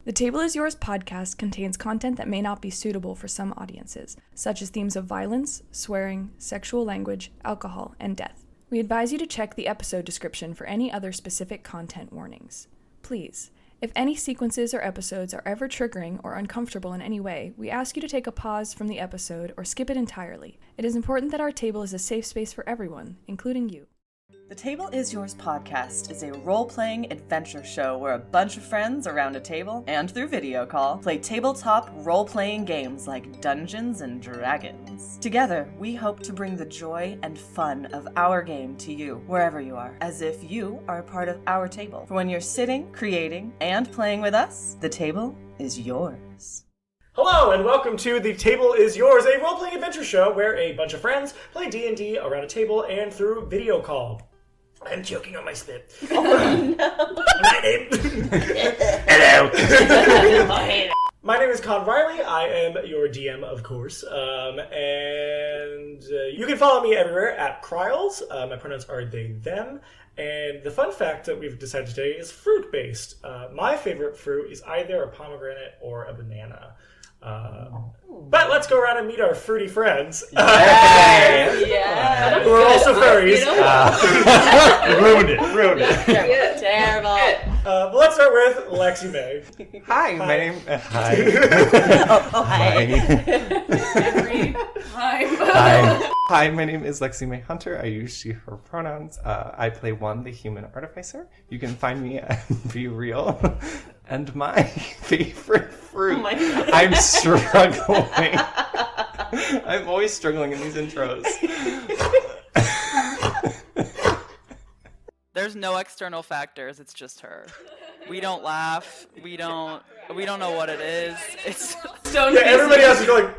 The Table is Yours podcast contains content that may not be suitable for some audiences, such as themes of violence, swearing, sexual language, alcohol, and death. We advise you to check the episode description for any other specific content warnings. Please, if any sequences or episodes are ever triggering or uncomfortable in any way, we ask you to take a pause from the episode or skip it entirely. It is important that our table is a safe space for everyone, including you. The Table is Yours podcast is a role-playing adventure show where a bunch of friends around a table and through video call play tabletop role-playing games like Dungeons and Dragons. Together, we hope to bring the joy and fun of our game to you, wherever you are, as if you are a part of our table. For when you're sitting, creating, and playing with us, the table is yours. Hello and welcome to The Table is Yours, a role-playing adventure show where a bunch of friends play D&D around a table and through video call. I'm choking on my spit. Oh no! My name... Hello! My name is Con Riley. I am your DM, of course. And you can follow me everywhere at Kryles. My pronouns are they, them. And the fun fact that we've decided today is fruit-based. My favorite fruit is either a pomegranate or a banana. But let's go around and meet our fruity friends. Yeah. Who are also furries. Ruined it. Terrible. But let's start with Lexi May. Hi, my name. Hi. Hi, my name is Lexi May Hunter. I use she/her pronouns. I play One, the human artificer. You can find me at Be Real. And my favorite fruit. Oh my God. I'm struggling. I'm always struggling in these intros. There's no external factors. It's just her. We don't laugh. We don't know what it is. It's Everybody else is going.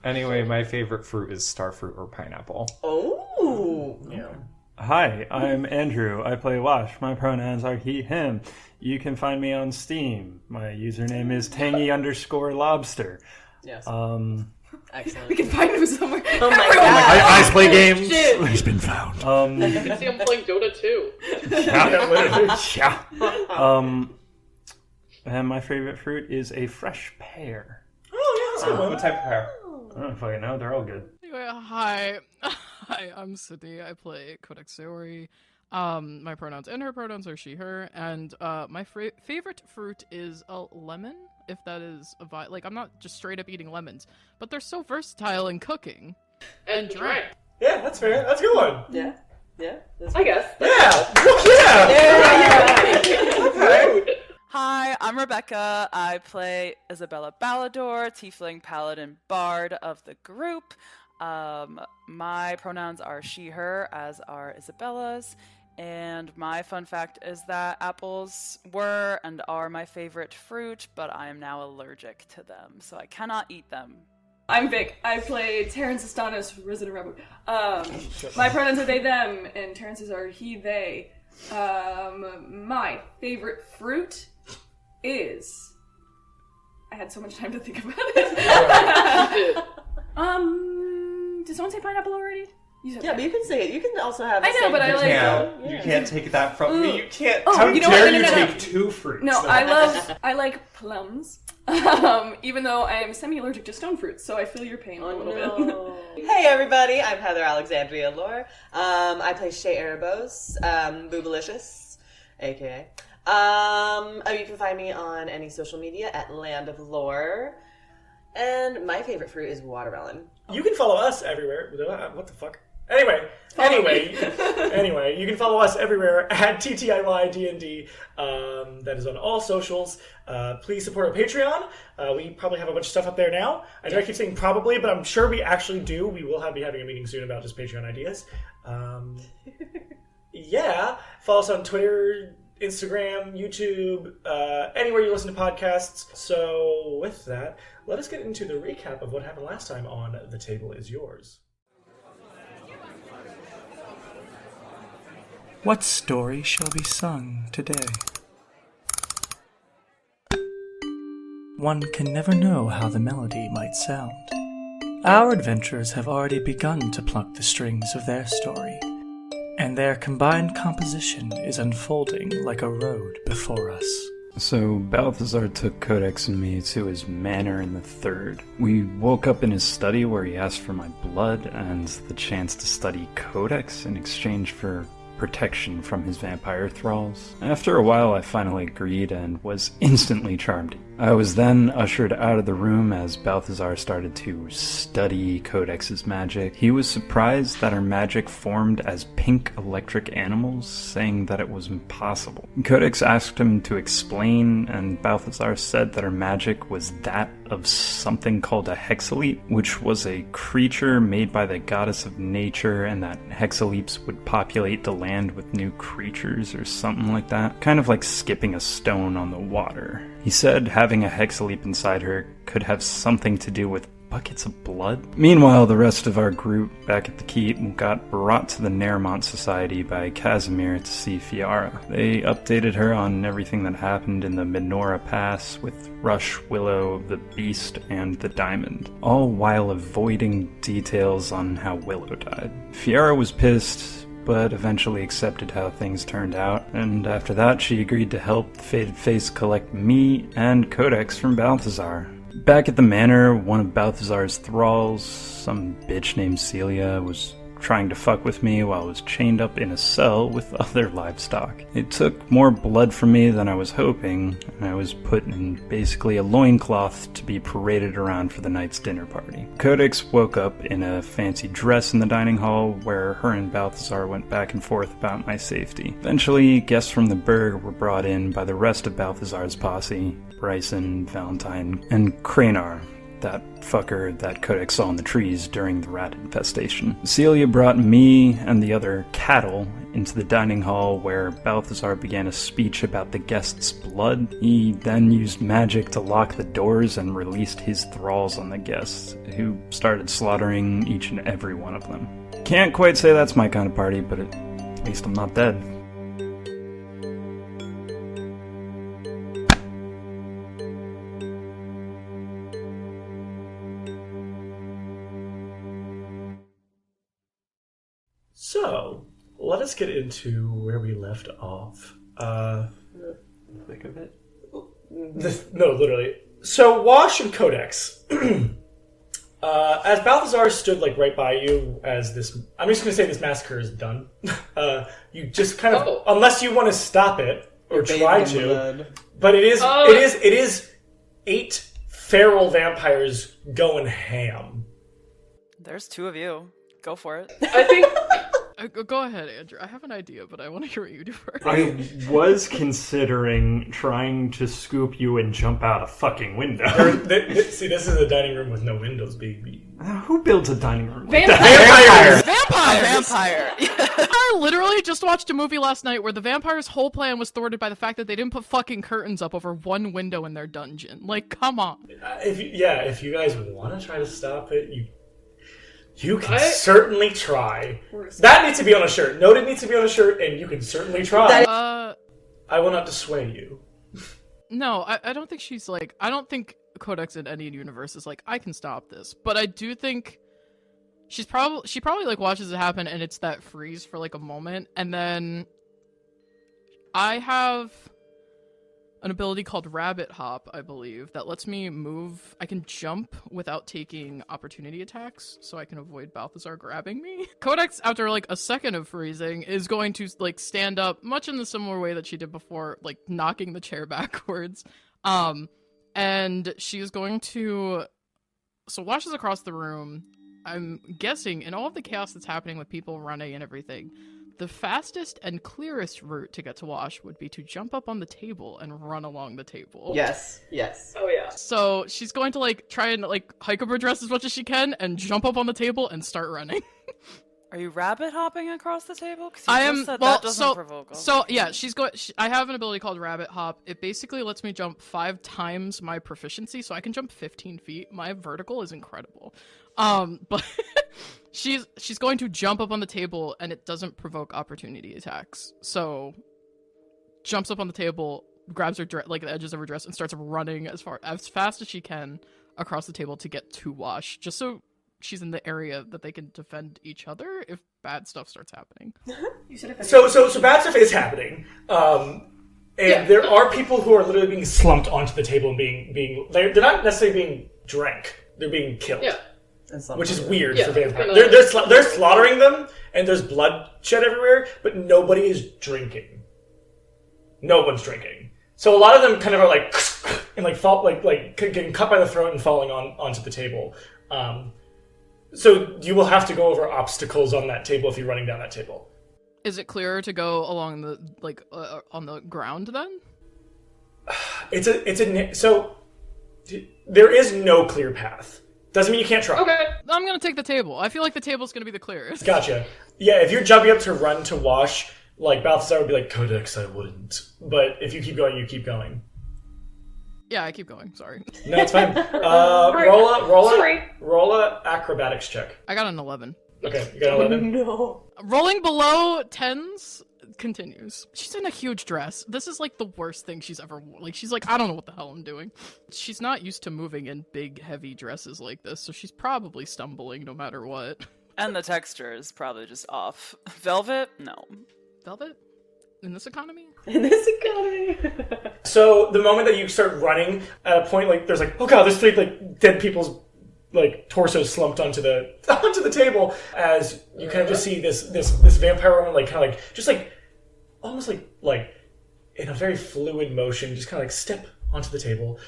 Anyway, my favorite fruit is starfruit or pineapple. Oh. Yeah. Hi, I'm Andrew. I play Wash. My pronouns are he, him. You can find me on Steam. My username is tangy_lobster. Yes. We can find him somewhere. Oh my God. I play games. Shit. He's been found. I see him playing Dota too. And my favorite fruit is a fresh pear. Oh, yeah, that's a good one. What type of pear? I don't fucking know. They're all good. Anyway, hi, I'm Sydney. I play Codex. My pronouns and her pronouns are she, her, and my favorite fruit is a lemon. If that is like, I'm not just straight up eating lemons, but they're so versatile in cooking and drink. Yeah, that's fair. That's a good one. Yeah. I guess. Yeah. Hi, I'm Rebecca. I play Isabella Ballador, Tiefling Paladin Bard of the group. My pronouns are she, her, as are Isabella's. And my fun fact is that apples were and are my favorite fruit, but I am now allergic to them, so I cannot eat them. I'm Vic. I play Terrence Astanis, Resident Rebel. My pronouns are they, them, and Terrence's are he, they. My favorite fruit is... I had so much time to think about it. Did someone say pineapple already? Yeah, but you can say it. You can also have. I know, but I like. You can't take that from me. You can't. Oh, How you know dare what? No, you no. take two fruits? No, I like plums. Even though I am semi-allergic to stone fruits, so I feel your pain a little bit. Hey everybody, I'm Heather Alexandria Lore. I play Shay Erebos, Boobalicious, aka. You can find me on any social media at Land of Lore. And my favorite fruit is watermelon. You can follow us everywhere. What the fuck? Anyway, you can follow us everywhere at TTIYDND. That is on all socials. Please support our Patreon. We probably have a bunch of stuff up there now. I know I keep saying probably, but I'm sure we actually do. We will be having a meeting soon about just Patreon ideas. Yeah. Follow us on Twitter, Instagram, YouTube, anywhere you listen to podcasts. So with that, let us get into the recap of what happened last time on The Table is Yours. What story shall be sung today? One can never know how the melody might sound. Our adventurers have already begun to pluck the strings of their story, and their combined composition is unfolding like a road before us. So Balthazar took Codex and me to his manor in the Third. We woke up in his study where he asked for my blood and the chance to study Codex in exchange for protection from his vampire thralls. After a while, I finally agreed and was instantly charmed. I was then ushered out of the room as Balthazar started to study Codex's magic. He was surprised that our magic formed as pink electric animals, saying that it was impossible. Codex asked him to explain, and Balthazar said that our magic was that of something called a hexaleap, which was a creature made by the goddess of nature, and that hexaleaps would populate the land with new creatures or something like that. Kind of like skipping a stone on the water. He said having a hexaleap inside her could have something to do with buckets of blood. Meanwhile, the rest of our group back at the keep got brought to the Nairmont Society by Casimir to see Fiara. They updated her on everything that happened in the Menorah Pass with Rush, Willow, the Beast, and the Diamond, all while avoiding details on how Willow died. Fiara was pissed, but eventually accepted how things turned out, and after that she agreed to help the Faded Face collect me and Codex from Balthazar. Back at the manor, one of Balthazar's thralls, some bitch named Celia, was trying to fuck with me while I was chained up in a cell with other livestock. It took more blood from me than I was hoping, and I was put in basically a loincloth to be paraded around for the night's dinner party. Codex woke up in a fancy dress in the dining hall where her and Balthazar went back and forth about my safety. Eventually, guests from the burg were brought in by the rest of Balthazar's posse, Bryson, Valentine, and Cranar, that fucker that Codex saw in the trees during the rat infestation. Celia brought me and the other cattle into the dining hall where Balthazar began a speech about the guests' blood. He then used magic to lock the doors and released his thralls on the guests, who started slaughtering each and every one of them. Can't quite say that's my kind of party, but at least I'm not dead. So, let us get into where we left off. Think of it. No, literally. So, Wash and Codex. As Balthazar stood right by you as this... I'm just going to say this massacre is done. You just kind of... Unless you want to stop it, or try to. Blood. But it is 8 feral vampires going ham. There's 2 of you. Go for it. I think... Go ahead, Andrew. I have an idea, but I want to hear what you do first. I was considering trying to scoop you and jump out a fucking window. See, this is a dining room with no windows, baby. Who builds a dining room? Vampires! Vampire! I literally just watched a movie last night where the vampire's whole plan was thwarted by the fact that they didn't put fucking curtains up over one window in their dungeon. Come on. If you guys want to try to stop it, you can certainly try. That needs to be on a shirt. Noted needs to be on a shirt, and you can certainly try. I will not dissuade you. No, I don't think she's I don't think Codex in any universe is I can stop this. But I do think she probably watches it happen, and it's that freeze for a moment, and then I have an ability called Rabbit Hop, I believe, that lets me move. I can jump without taking opportunity attacks, so I can avoid Balthazar grabbing me. Codex, after a second of freezing, is going to stand up, much in the similar way that she did before, knocking the chair backwards. And she is going to... So Wash is across the room. I'm guessing, in all of the chaos that's happening with people running and everything, the fastest and clearest route to get to Wash would be to jump up on the table and run along the table. Yes. Oh yeah. So she's going to try and hike up her dress as much as she can and jump up on the table and start running. Are you rabbit hopping across the table? I am. That doesn't provoke. So yeah, she's going. I have an ability called Rabbit Hop. It basically lets me jump 5 times my proficiency, so I can jump 15 feet. My vertical is incredible. But she's going to jump up on the table, and it doesn't provoke opportunity attacks. So jumps up on the table, grabs her the edges of her dress, and starts running as fast as she can across the table to get to Wash, just so she's in the area that they can defend each other if bad stuff starts happening. So bad stuff is happening. And there are people who are literally being slumped onto the table and they're not necessarily being drank. They're being killed. Yeah. Which is weird for vampires. Kinda... They're slaughtering them, and there's bloodshed everywhere, but nobody is drinking. No one's drinking. So a lot of them kind of are like, and like fall, like getting cut by the throat and falling onto the table. So you will have to go over obstacles on that table if you're running down that table. Is it clearer to go along the on the ground then? So there is no clear path. Doesn't mean you can't try. Okay, I'm gonna take the table. I feel like the table's gonna be the clearest. Gotcha. Yeah, if you're jumping up to run to wash, like Balthazar would be like, Codex, I wouldn't. But if you keep going, you keep going. Yeah, I keep going. Sorry. No, it's fine. Roll a acrobatics check. I got an 11. Okay, you got 11? No. Rolling below 10s continues. She's in a huge dress. This is like the worst thing she's ever worn. Like, she's like, I don't know what the hell I'm doing. She's not used to moving in big, heavy dresses like this, so she's probably stumbling no matter what. And the texture is probably just off. Velvet? No. Velvet? In this economy? In this economy. So the moment that you start running, at a point, like, there's like, oh god, there's 3 like dead people's like torsos slumped onto the table, as you kind of just see this vampire woman, like, kind of like, just like, almost like in a very fluid motion, just kind of like step onto the table,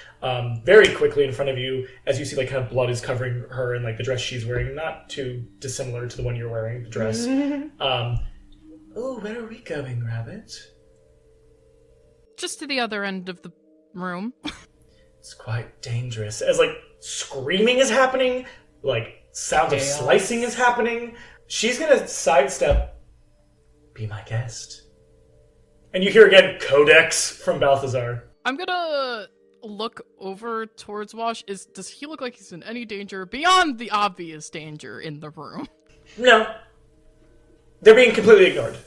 very quickly in front of you, as you see like kind of blood is covering her and like the dress she's wearing, not too dissimilar to the one you're wearing, the dress. Oh, where are we going, Rabbit? Just to the other end of the room. It's quite dangerous. As like screaming is happening, like sounds of slicing is happening. She's gonna sidestep. Be my guest. And you hear again, Codex from Balthazar. I'm gonna look over towards Wash. Does he look like he's in any danger beyond the obvious danger in the room? No. They're being completely ignored.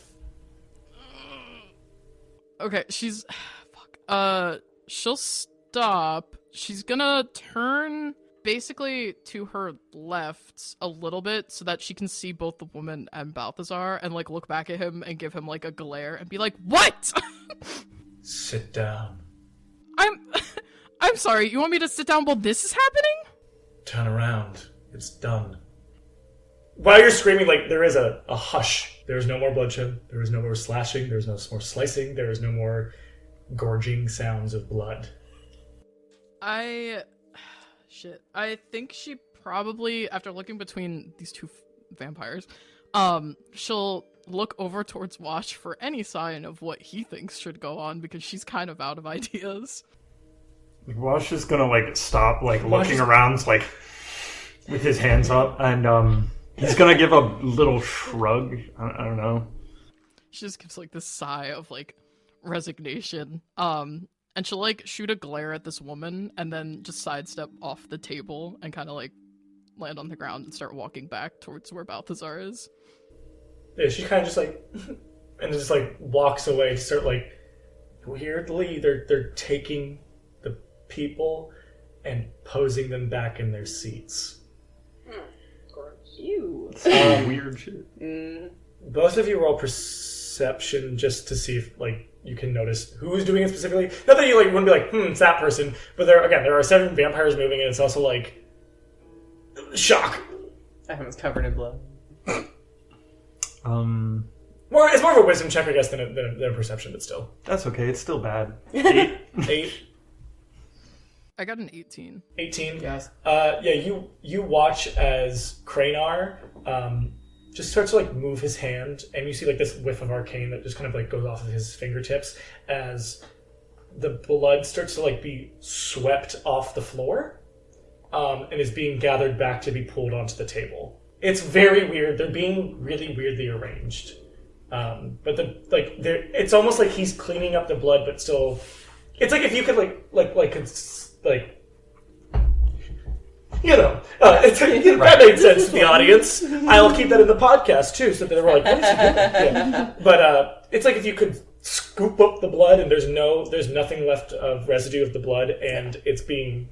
Okay, she's... Fuck. She'll stop. She's gonna turn basically to her left a little bit so that she can see both the woman and Balthazar and, like, look back at him and give him, like, a glare and be like, what?! Sit down. I'm sorry, you want me to sit down while this is happening? Turn around. It's done. While you're screaming, like, there is a hush. There is no more bloodshed. There is no more slashing. There is no more slicing. There is no more gorging sounds of blood. I think she probably, after looking between these two vampires, she'll look over towards Wash for any sign of what he thinks should go on, because she's kind of out of ideas. Wash is gonna, like, stop, like, looking around, like, with his hands up, and, he's gonna give a little shrug. I don't know. She just gives, like, this sigh of, like, resignation. And she'll, like, shoot a glare at this woman and then just sidestep off the table and kind of, like, land on the ground and start walking back towards where Balthazar is. Yeah, she kind of just, like, and just, like, walks away to start, like, weirdly, they're taking the people and posing them back in their seats. Ew. Weird shit. Both of you roll perception just to see if, like, you can notice who's doing it specifically. Not that you, like, wouldn't be like, it's that person. But there are 7 vampires moving, and it's also, like, shock. Everyone's covered in blood. It's more of a wisdom check, I guess, than a perception, but still. That's okay. It's still bad. 8. I got an 18. 18? Yes. You watch as Kranar just starts to, like, move his hand, and you see, like, this whiff of arcane that just kind of, like, goes off of his fingertips as the blood starts to, like, be swept off the floor and is being gathered back to be pulled onto the table. It's very weird. They're being really weirdly arranged. But it's almost like he's cleaning up the blood, but still... It's like if you could, that made sense to the audience. I'll keep that in the podcast too, so that they were like, "What is he doing?" Yeah. But it's like if you could scoop up the blood, and there's nothing left of residue of the blood, and it's being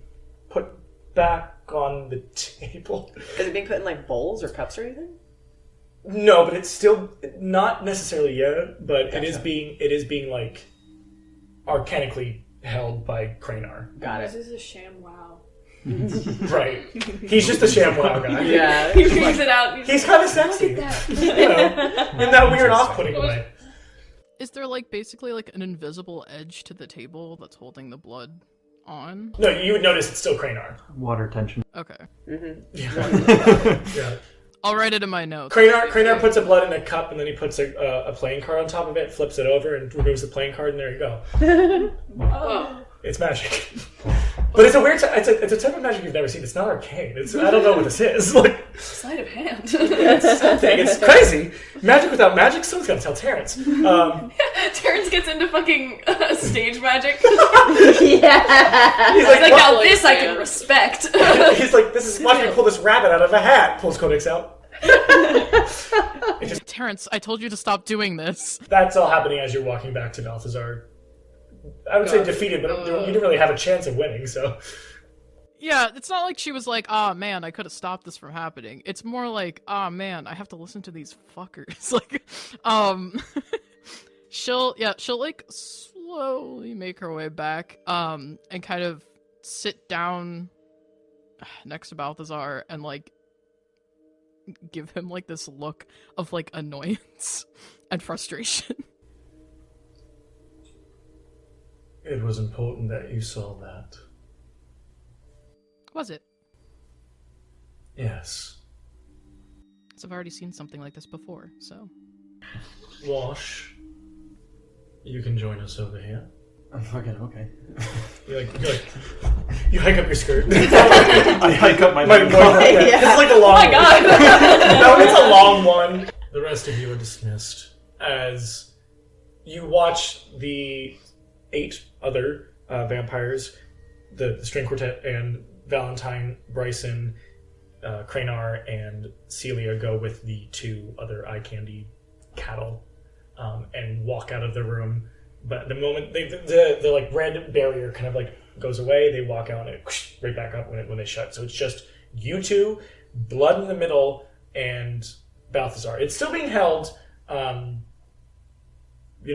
put back on the table. Is it being put in, like, bowls or cups or anything? No, but it's still not necessarily yet. But Gotcha. it is being like arcanically held by Cranar. Got This it. is a sham wow. Right. He's just a ShamWow guy. Yeah. He reads it out. He's kind of sexy. Look at that. You know, in that weird off-putting way. Is there like basically like an invisible edge to the table that's holding the blood on? No, you would notice it's still Cranar. Water tension. Okay. Yeah. I'll write it in my notes. Cranar puts a blood in a cup, and then he puts a playing card on top of it, flips it over, and removes the playing card, and there you go. Oh. It's magic. But it's a weird it's a type of magic you've never seen. It's not arcane. I don't know what this is. Like, Sleight of hand. it's something. It's crazy. Magic without magic? Someone's got to tell Terrence. Terrence gets into fucking stage magic. Yeah. He's He's like, now "What?" this I can respect. He's like, watch me pull this rabbit out of a hat. Pulls Codex out. Terrence, I told you to stop doing this. That's all happening as you're walking back to Balthazar. I would say defeated, but you didn't really have a chance of winning, so... Yeah, it's not like she was like, "Ah, man, I could have stopped this from happening." It's more like, "Ah, man, I have to listen to these fuckers." Like, she'll like slowly make her way back, and kind of sit down next to Balthazar and like give him like this look of like annoyance and frustration. It was important that you saw that. Was it? Yes. Because I've already seen something like this before, so. Wash, you can join us over here. I'm fucking okay. You hike up your skirt. I hike up my It's like a long Oh my god. No, it's a long one. The rest of you are dismissed as you watch the 8 other vampires, the string quartet, and Valentine, Bryson, Cranar, and Celia go with the 2 other eye candy cattle and walk out of the room. But the moment the like red barrier kind of like goes away, they walk out and it whoosh, right back up when they shut. So it's just you 2, blood in the middle, and Balthazar. It's still being held. You're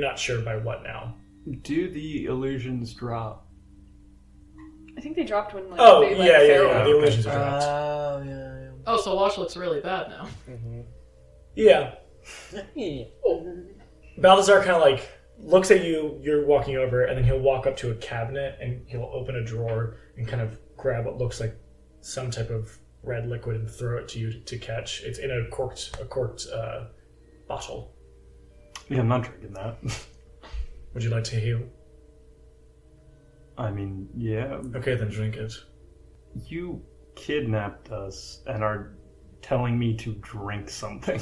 not sure by what now. Do the illusions drop? I think they dropped when like Oh, they, like, yeah, feral. the illusions are dropped. Oh, yeah. Oh, so Wash looks really bad now. Yeah. Balthazar kind of like looks at you, you're walking over, and then he'll walk up to a cabinet and he'll open a drawer and kind of grab what looks like some type of red liquid and throw it to you to catch. It's in a corked bottle. Yeah, I'm not drinking that. Would you like to heal? I mean, yeah. Okay, then drink it. You kidnapped us and are telling me to drink something.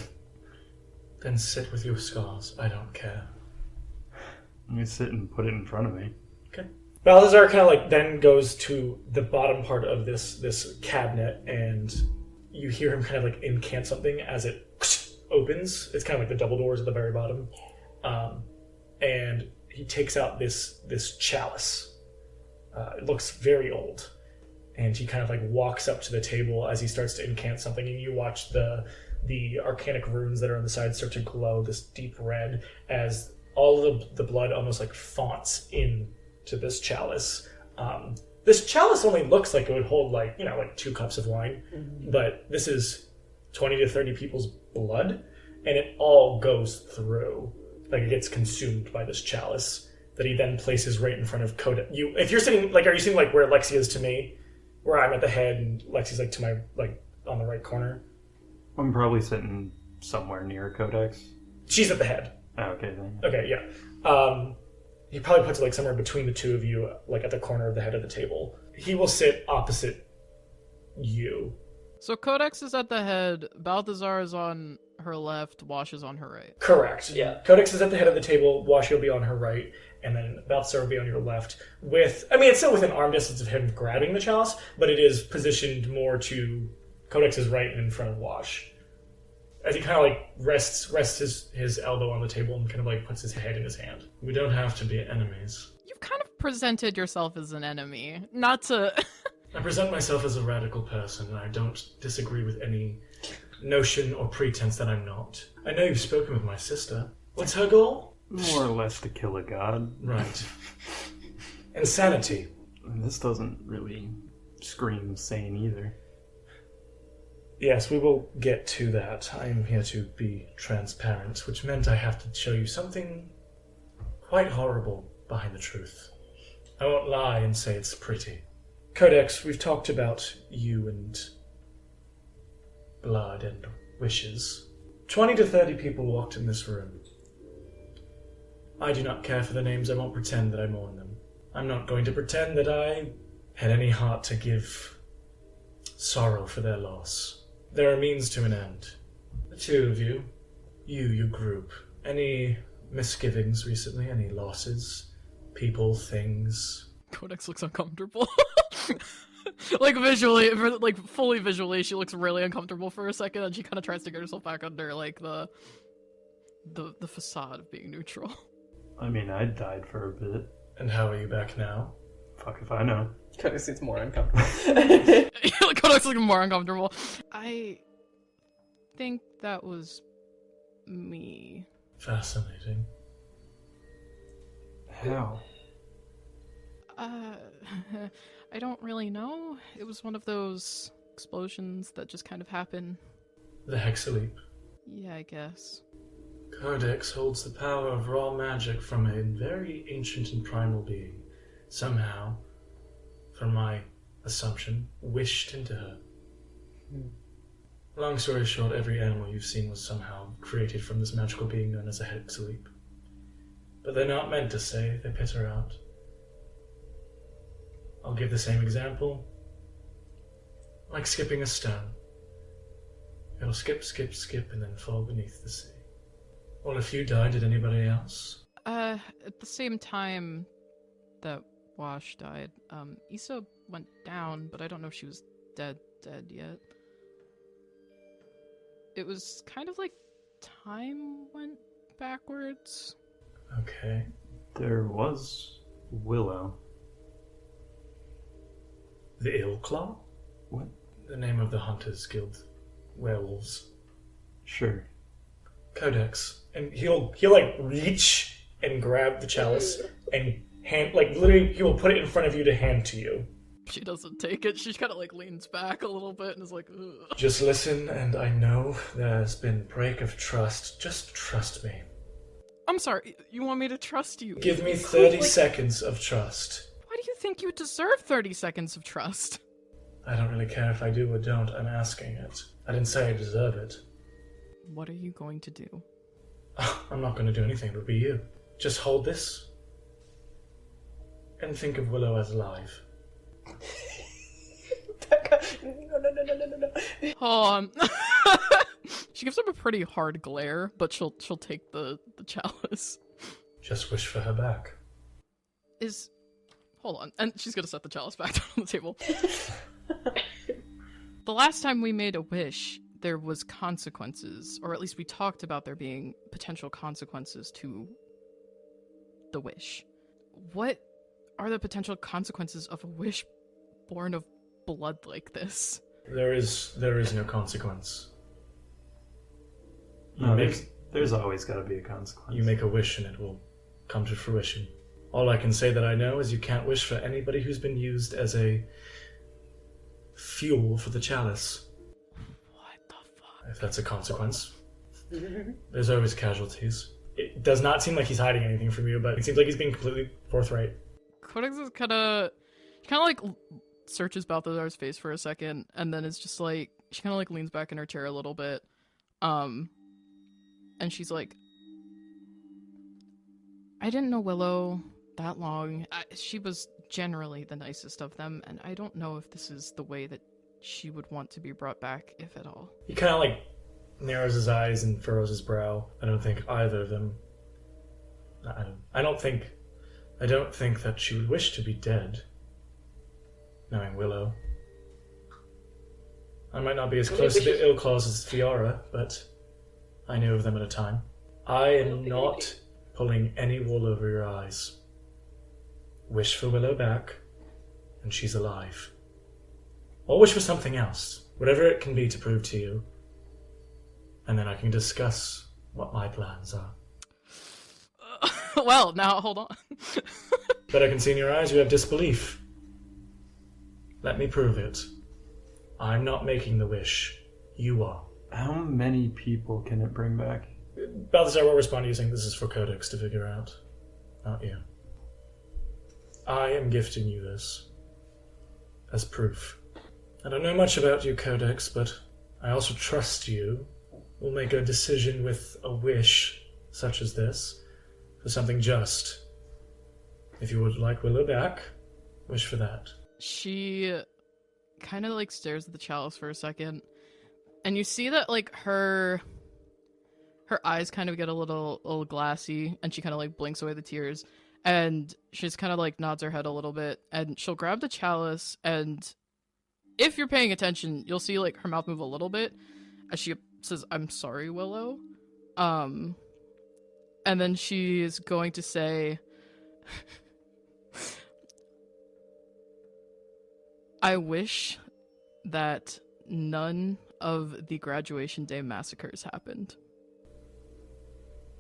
Then sit with your scars. I don't care. Let me sit and put it in front of me. Okay. Balthazar kind of like then goes to the bottom part of this cabinet, and you hear him kind of like incant something as it opens. It's kind of like the double doors at the very bottom, and he takes out this chalice. It looks very old, and he kind of like walks up to the table as he starts to incant something, and you watch the arcanic runes that are on the side start to glow this deep red as all of the blood almost like fonts into this chalice. This chalice only looks like it would hold like 2 cups of wine, but this is 20 to 30 people's blood, and it all goes through. Like it gets consumed by this chalice that he then places right in front of Codex. If you're sitting like, are you sitting like where Lexi is to me, where I'm at the head and Lexi's like to my on the right corner? I'm probably sitting somewhere near Codex. She's at the head. Oh, okay, then. Okay, yeah. He probably puts it like somewhere between the 2 of you, like at the corner of the head of the table. He will sit opposite you. So Codex is at the head, Balthazar is on her left, Wash is on her right. Correct. Yeah. Codex is at the head of the table, Washi will be on her right, and then Balthazar will be on your left. It's still within arm distance of him grabbing the chalice, but it is positioned more to Codex's right and in front of Wash. As he kind of like rests his elbow on the table and kind of like puts his head in his hand. We don't have to be enemies. You've kind of presented yourself as an enemy, not to... I present myself as a radical person, and I don't disagree with any notion or pretense that I'm not. I know you've spoken with my sister. What's her goal? More or less to kill a god. Right. Insanity. This doesn't really scream sane either. Yes, we will get to that. I am here to be transparent, which meant I have to show you something quite horrible behind the truth. I won't lie and say it's pretty. Codex, we've talked about you and blood and wishes. 20 to 30 people walked in this room. I do not care for the names. I won't pretend that I mourn them. I'm not going to pretend that I had any heart to give sorrow for their loss. There are means to an end. The two of you, your group, any misgivings recently? Any losses? People, things? Codex looks uncomfortable. Like visually, like fully visually, she looks really uncomfortable for a second, and she kind of tries to get herself back under like the facade of being neutral. I mean, I died for a bit. And how are you back now? Fuck if I know. Codex seems more uncomfortable. Codex looks more uncomfortable. I think that was me. Fascinating. How? I don't really know. It was one of those explosions that just kind of happen. The Hexaleap. Yeah, I guess. Codex holds the power of raw magic from a very ancient and primal being. Somehow, from my assumption, wished into her. Long story short, every animal you've seen was somehow created from this magical being known as a Hexaleap. But they're not meant to stay, they peter out. I'll give the same example. Like skipping a stone. It'll skip, skip, skip, and then fall beneath the sea. Well, if you died, did anybody else? At the same time that Wash died, Issa went down, but I don't know if she was dead yet. It was kind of like time went backwards. Okay. There was Willow. The Illclaw? What? The name of the Hunters Guild werewolves. Sure. Codex. And he'll like reach and grab the chalice and hand, like literally he will put it in front of you to hand to you. She doesn't take it. She kind of like leans back a little bit and is like, ugh. Just listen, and I know there's been break of trust. Just trust me. I'm sorry, you want me to trust you? Give me 30 seconds of trust. Why do you think you deserve 30 seconds of trust? I don't really care if I do or don't. I'm asking it. I didn't say I deserve it. What are you going to do? I'm not going to do anything. It'll be you. Just hold this and think of Willow as alive. No. Hold on. She gives him a pretty hard glare, but she'll take the chalice. Just wish for her back. Hold on. And she's gonna set the chalice back down on the table. The last time we made a wish, there was consequences, or at least we talked about there being potential consequences to the wish. What are the potential consequences of a wish born of blood like this? There is no consequence. No, there's always got to be a consequence. You make a wish and it will come to fruition. All I can say that I know is you can't wish for anybody who's been used as a fuel for the chalice. What the fuck? If that's a consequence. There's always casualties. It does not seem like he's hiding anything from you, but it seems like he's being completely forthright. Codex is kind of like searches Balthazar's face for a second, and then it's just like she kind of like leans back in her chair a little bit, and she's like, I didn't know Willow that long. She was generally the nicest of them, and I don't know if this is the way that she would want to be brought back, if at all. He kind of like narrows his eyes and furrows his brow. I don't think either of them. I don't think that she would wish to be dead. Knowing Willow. I might not be as close to the Illclaws as Fiora, but I knew of them at a time. I am not pulling any wool over your eyes. Wish for Willow back, and she's alive. Or wish for something else, whatever it can be to prove to you, and then I can discuss what my plans are. Well, now hold on. But I can see in your eyes you have disbelief. Let me prove it. I'm not making the wish. You are. How many people can it bring back? Balthazar will respond using this is for Codex to figure out. Not you. I am gifting you this as proof. I don't know much about you, Codex, but I also trust you will make a decision with a wish such as this for something just. If you would like Willow back, wish for that. She kind of like stares at the chalice for a second, and you see that like her eyes kind of get a little glassy, and she kind of like blinks away the tears, and she's kind of like nods her head a little bit, and she'll grab the chalice, and if you're paying attention, you'll see like her mouth move a little bit as she says, "I'm sorry, Willow," and then she's going to say, I wish that none of the graduation day massacres happened.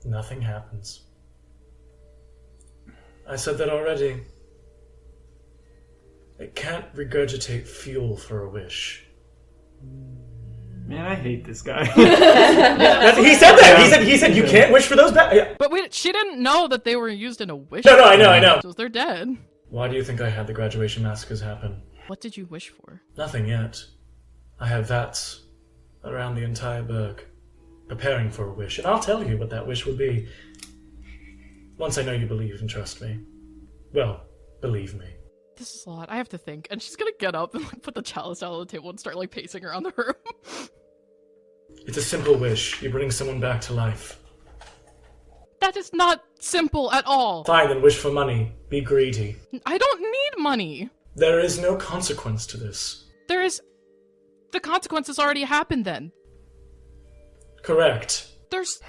Nothing happens. I said that already. It can't regurgitate fuel for a wish. Man, I hate this guy. He said that! He said you can't wish for those back. Yeah. But she didn't know that they were used in a wish. No, I know. So they're dead. Why do you think I had the graduation massacres happen? What did you wish for? Nothing yet. I have Vats around the entire burg, preparing for a wish, and I'll tell you what that wish will be. Once I know you believe and trust me. Well, believe me. This is a lot. I have to think. And she's gonna get up and like put the chalice out on the table and start like pacing around the room. It's a simple wish. You bring someone back to life. That is not simple at all. Fine, then wish for money. Be greedy. I don't need money. There is no consequence to this. There is... The consequences already happened then. Correct. There's...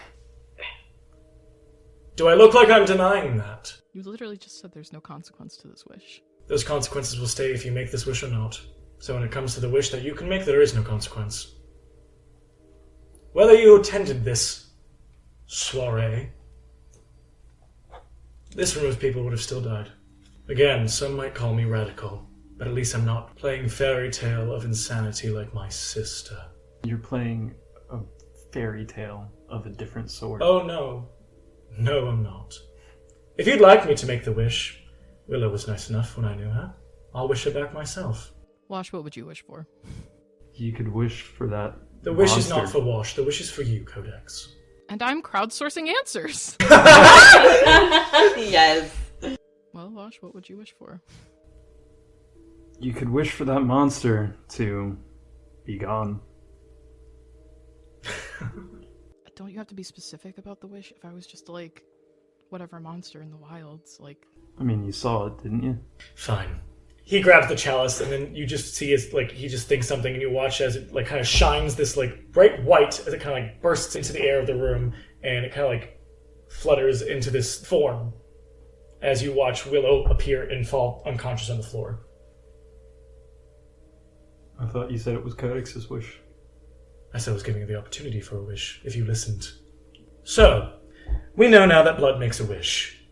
Do I look like I'm denying that? You literally just said there's no consequence to this wish. Those consequences will stay if you make this wish or not. So when it comes to the wish that you can make, there is no consequence. Whether you attended this soiree, this room of people would have still died. Again, some might call me radical, but at least I'm not playing fairy tale of insanity like my sister. You're playing a fairy tale of a different sort. Oh no. No, I'm not. If you'd like me to make the wish, Willow was nice enough when I knew her. I'll wish her back myself. Wash, what would you wish for? You could wish for that The wish monster. is not for Wash, the wish is for you, Codex. And I'm crowdsourcing answers. Yes. Well, Wash, what would you wish for? You could wish for that monster to be gone. Don't you have to be specific about the wish? If I was just like, whatever monster in the wilds, like... I mean, you saw it, didn't you? Fine. He grabs the chalice, and then you just see it, like, he just thinks something, and you watch as it, like, kind of shines this, like, bright white, as it kind of, like, bursts into the air of the room, and it kind of, like, flutters into this form as you watch Willow appear and fall unconscious on the floor. I thought you said it was Codex's wish. I said I was giving you the opportunity for a wish, if you listened. So, we know now that blood makes a wish.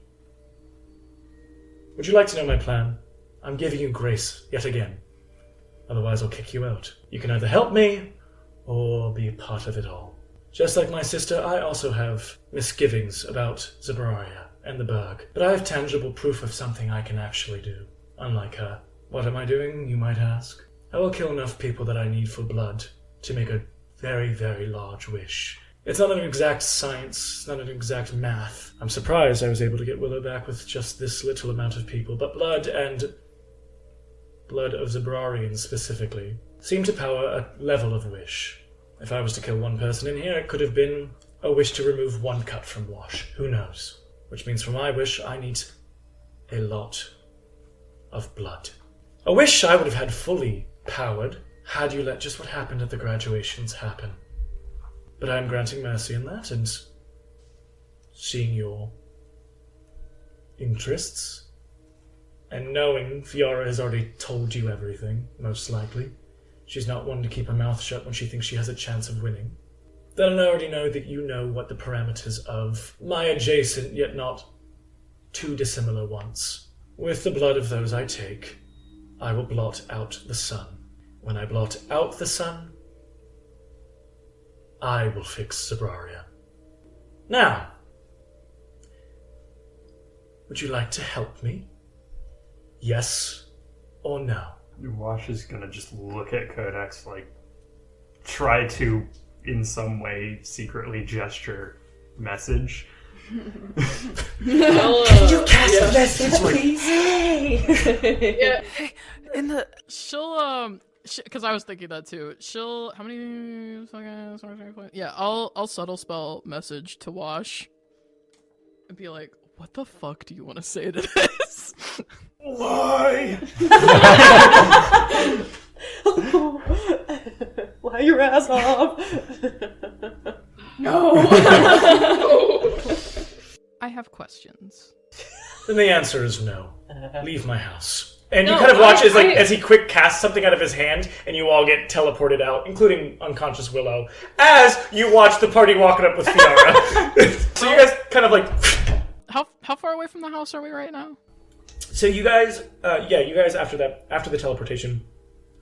Would you like to know my plan? I'm giving you grace, yet again. Otherwise I'll kick you out. You can either help me, or be a part of it all. Just like my sister, I also have misgivings about Zabraria and the Berg, but I have tangible proof of something I can actually do. Unlike her. What am I doing, you might ask? I will kill enough people that I need for blood to make a very, very large wish. It's not an exact science, it's not an exact math. I'm surprised I was able to get Willow back with just this little amount of people, but blood, and blood of Zabrarians specifically, seem to power a level of wish. If I was to kill one person in here, it could have been a wish to remove one cut from Wash. Who knows? Which means for my wish, I need a lot of blood. A wish I would have had fully powered had you let just what happened at the graduations happen. But I am granting mercy in that, and seeing your interests, and knowing Fiora has already told you everything, most likely. She's not one to keep her mouth shut when she thinks she has a chance of winning. Then I already know that you know what the parameters of my adjacent, yet not too dissimilar ones With the blood of those I take, I will blot out the sun. When I blot out the sun, I will fix Sabraria. Now, would you like to help me? Yes or no? Wash is gonna just look at Codex, like, try to, in some way, secretly gesture message. Can you cast a message, please? Yeah. Hey, in the She'll because I was thinking that too. She'll how many seconds? Yeah, I'll subtle spell message to Wash and be like, "What the fuck do you want to say to this?" Why? Lie your ass off. No. I have questions. Then the answer is no. Leave my house. And you No, kind of watch as he quick casts something out of his hand, and you all get teleported out, including unconscious Willow, as you watch the party walking up with Fiara. So you guys kind of like... How far away from the house are we right now? So you guys, you guys after the teleportation,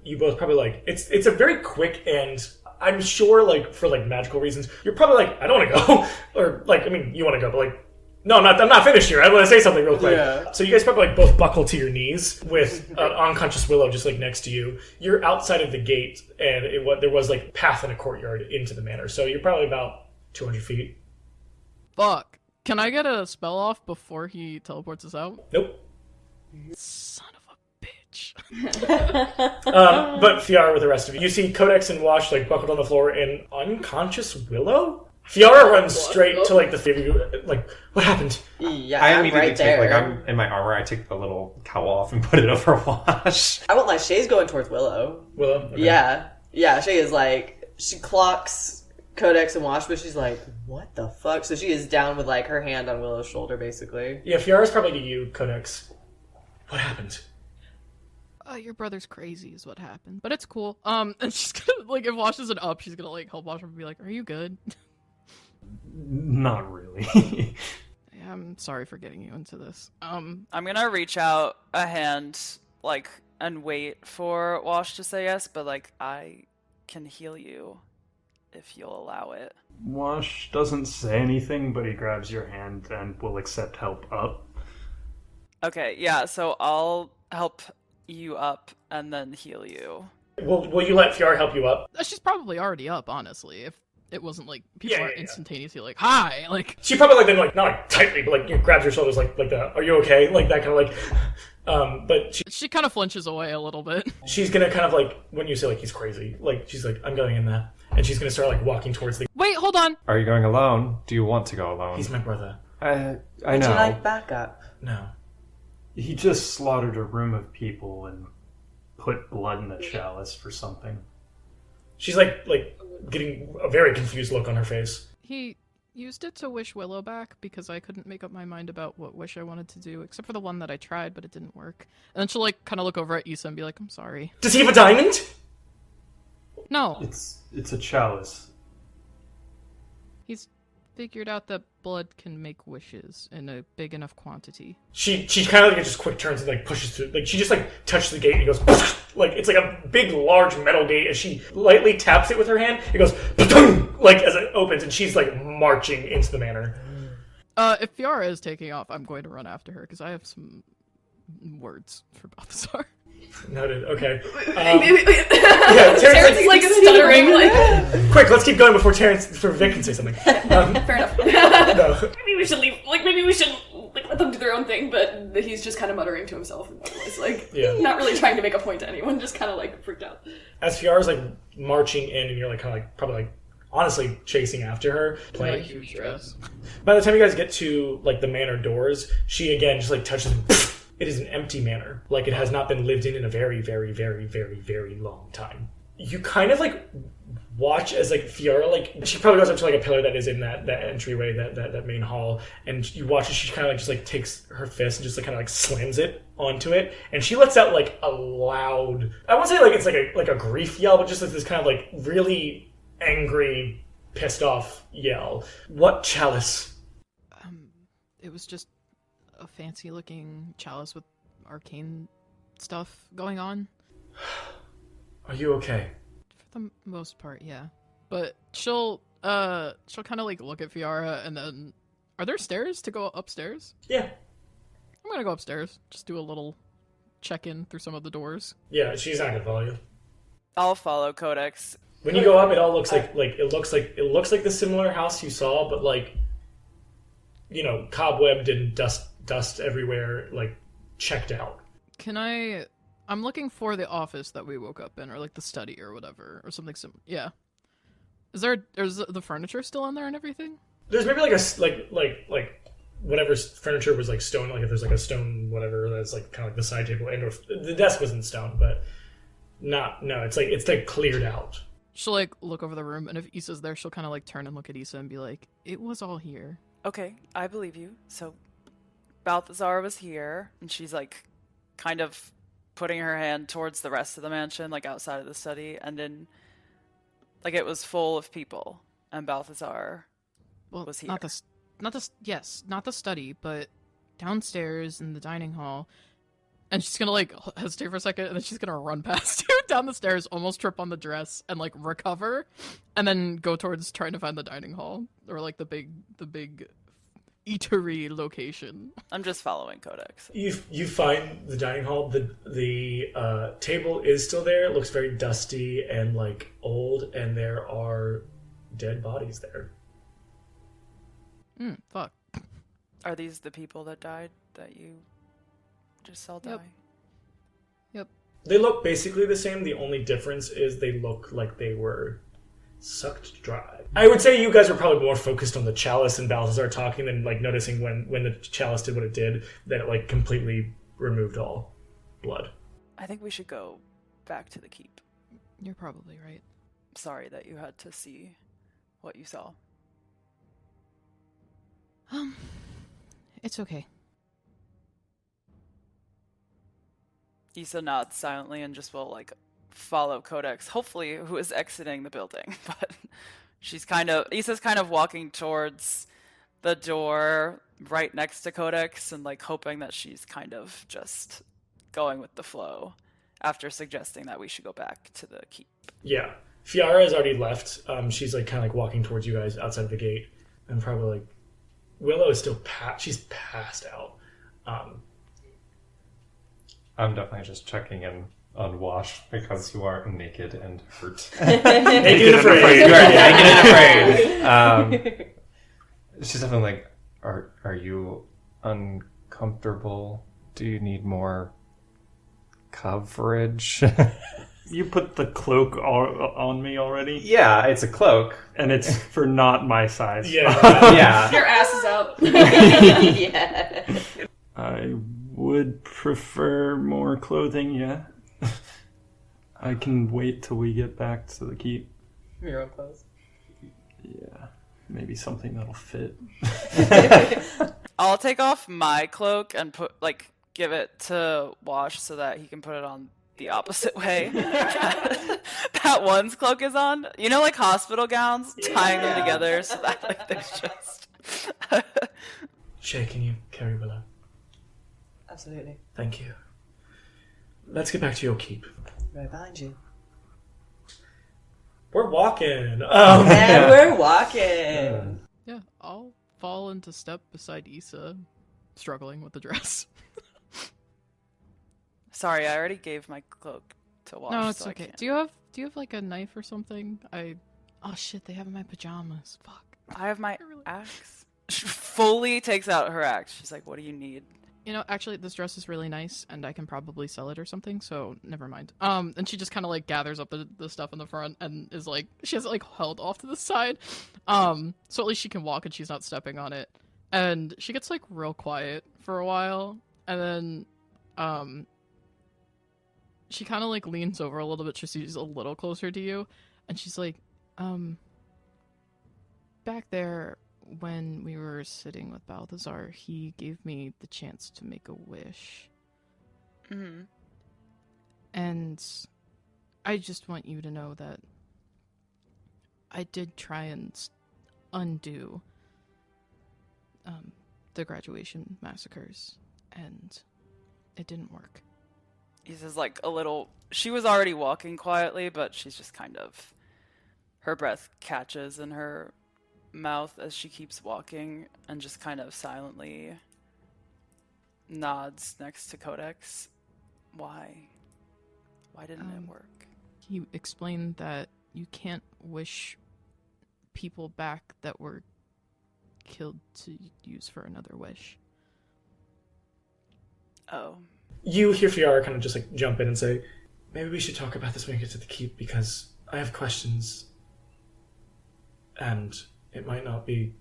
you both probably like, it's a very quick, and I'm sure like for like magical reasons, you're probably like, I don't want to go. Or like, I mean, you want to go, but like, no, I'm not finished here. I want to say something real quick. Yeah. So you guys probably like both buckle to your knees with unconscious Willow just like next to you. You're outside of the gate, and there was like path in a courtyard into the manor. So you're probably about 200 feet. Fuck. Can I get a spell off before he teleports us out? Nope. Son of a bitch. But Fiara with the rest of you. You see Codex and Wash like buckled on the floor, and unconscious Willow? Fiara runs straight to like the three of you. Like, what happened? Yeah, I I'm immediately right take, there. like, I'm in my armor, I take the little cowl off and put it over Wash. I won't lie, Shay's going towards Willow. Willow? Okay. Yeah, Shay is like, she clocks Codex and Wash, but she's like, what the fuck? So she is down with like her hand on Willow's shoulder, basically. Yeah, Fiara's probably to you, Codex. What happened? Your brother's crazy is what happened, but it's cool. And she's gonna like, if Wash isn't up, she's gonna like help Wash and be like, "Are you good?" Not really. Yeah, I'm sorry for getting you into this. I'm gonna reach out a hand, like, and wait for Wash to say yes, but like, I can heal you if you'll allow it. Wash doesn't say anything, but he grabs your hand and will accept help up. Okay, yeah, so I'll help you up and then heal you. Will you let Fiara help you up? She's probably already up, honestly. If it wasn't like people Yeah, aren't yeah. instantaneously like, "Hi," like. She probably like then like not like tightly, but like grabs your shoulders like that. Are you okay? Like that kind of like. But She kind of flinches away a little bit. she's gonna kind of like when you say like he's crazy, like she's like I'm going in there, and she's gonna start like walking towards the. Wait, hold on. Are you going alone? Do you want to go alone? He's my brother. I Would know. you like backup? No. He just slaughtered a room of people and put blood in a chalice for something. She's like getting a very confused look on her face. He used it to wish Willow back because I couldn't make up my mind about what wish I wanted to do, except for the one that I tried, but it didn't work. And then she'll like kind of look over at Issa and be like, "I'm sorry." Does he have a diamond? No, It's a chalice. he's figured out that blood can make wishes in a big enough quantity. She kind of like just quick turns and like pushes through. Like she just like touches the gate and it goes like it's like a big large metal gate. As she lightly taps it with her hand, it goes like as it opens, and she's like marching into the manor. If Fiora is taking off, I'm going to run after her because I have some words for Balthazar. Noted. Okay. Wait. Yeah, Terrence is like stuttering, like. Quick, let's keep going before Vic can say something. Fair enough. No. Maybe we should leave. Like, maybe we should like let them do their own thing. But he's just kind of muttering to himself and otherwise, like, Yeah. not really trying to make a point to anyone. Just kind of like freaked out. As Fiara's like marching in, and you're like kind of like probably like honestly chasing after her, playing. Huge dress. By the time you guys get to like the manor doors, she again just like touches them. It is an empty manor. Like it has not been lived in a very, very, very, very, very long time. You kind of like watch as like Fiora, like she probably goes up to like a pillar that is in that entryway, that main hall, and you watch as she kind of like just like takes her fist and just like kind of like slams it onto it, and she lets out like a loud, I won't say like it's like a grief yell, but just like this kind of like really angry, pissed off yell. What chalice? It was just a fancy looking chalice with arcane stuff going on. Are you okay? For the most part, yeah. But she'll kind of like look at Fiara and then, are there stairs to go upstairs? Yeah. I'm gonna go upstairs. Just do a little check-in through some of the doors. Yeah, she's not gonna follow you. I'll follow Codex. When you go up, it all looks like it looks like the similar house you saw, but like, you know, cobwebbed and dust everywhere, like checked out. I'm looking for the office that we woke up in, or like the study or whatever, or something yeah. Is the furniture still in there and everything? There's maybe like like whatever furniture was like stone, like if there's like a stone whatever that's like kind of like the side table, and or the desk wasn't stone, but it's like cleared out. She'll like look over the room, and if Issa's there, she'll kind of like turn and look at Issa and be like, "It was all here." Okay, I believe you. So Balthazar was here, and she's like kind of putting her hand towards the rest of the mansion, like outside of the study, and then like it was full of people, and Balthazar was here. Not the study, but downstairs in the dining hall. And she's gonna like hesitate for a second, and then she's gonna run past you down the stairs, almost trip on the dress, and like recover, and then go towards trying to find the dining hall or like the big eatery location. I'm just following Codex. You find the dining hall. The table is still there. It looks very dusty and like old, and there are dead bodies there. Fuck. Are these the people that died that you just saw die? Yep. They look basically the same. The only difference is they look like they were sucked dry. I would say you guys are probably more focused on the chalice and Balthazar talking than like noticing when the chalice did what it did, that it like completely removed all blood. I think we should go back to the keep. You're probably right. Sorry that you had to see what you saw. It's okay. Issa nods silently and just will like follow Codex, hopefully, who is exiting the building. But Issa's kind of walking towards the door right next to Codex and like hoping that she's kind of just going with the flow after suggesting that we should go back to the keep. Yeah. Fiara has already left. She's like kind of like walking towards you guys outside of the gate, and probably like Willow is still she's passed out. I'm definitely just checking in on Wash because you are naked and hurt. Naked and afraid. You are naked and afraid. She's definitely like, are you uncomfortable? Do you need more coverage? You put the cloak on me already? Yeah, it's a cloak. And it's for not my size. Yeah. Yeah. Your ass is out. Yeah. I would prefer more clothing, yeah. I can wait till we get back to the keep. Your own clothes. Yeah, maybe something that'll fit. I'll take off my cloak and give it to Wash so that he can put it on the opposite way that one's cloak is on. You know, like hospital gowns, tying them together so that like there's just. Shay, can you carry Willow? Absolutely. Thank you. Let's get back to your keep. Right behind you. We're walking. And we're walking. Yeah, I'll fall into step beside Issa, struggling with the dress. Sorry, I already gave my cloak to Wash. No, it's so okay. I can't. Do you have like a knife or something? Oh shit, they have in my pajamas. Fuck. I have my axe. She fully takes out her axe. She's like, "What do you need?" You know, actually, this dress is really nice, and I can probably sell it or something, so never mind. And she just kind of, like, gathers up the stuff in the front and is, like, she has it, like, held off to the side. So at least she can walk and she's not stepping on it. And she gets, like, real quiet for a while, and then, she kind of, like, leans over a little bit so she's a little closer to you, and she's like, back there, when we were sitting with Balthazar, he gave me the chance to make a wish. Mm-hmm. And I just want you to know that I did try and undo the graduation massacres. And It didn't work. He says, like, a little... She was already walking quietly, but she's just kind of... Her breath catches in her mouth as she keeps walking and just kind of silently nods next to Codex. Why? Why didn't it work? He explained that you can't wish people back that were killed to use for another wish. Oh. You hear Fiara kind of just like jump in and say, maybe we should talk about this when we get to the keep because I have questions. And it might not be...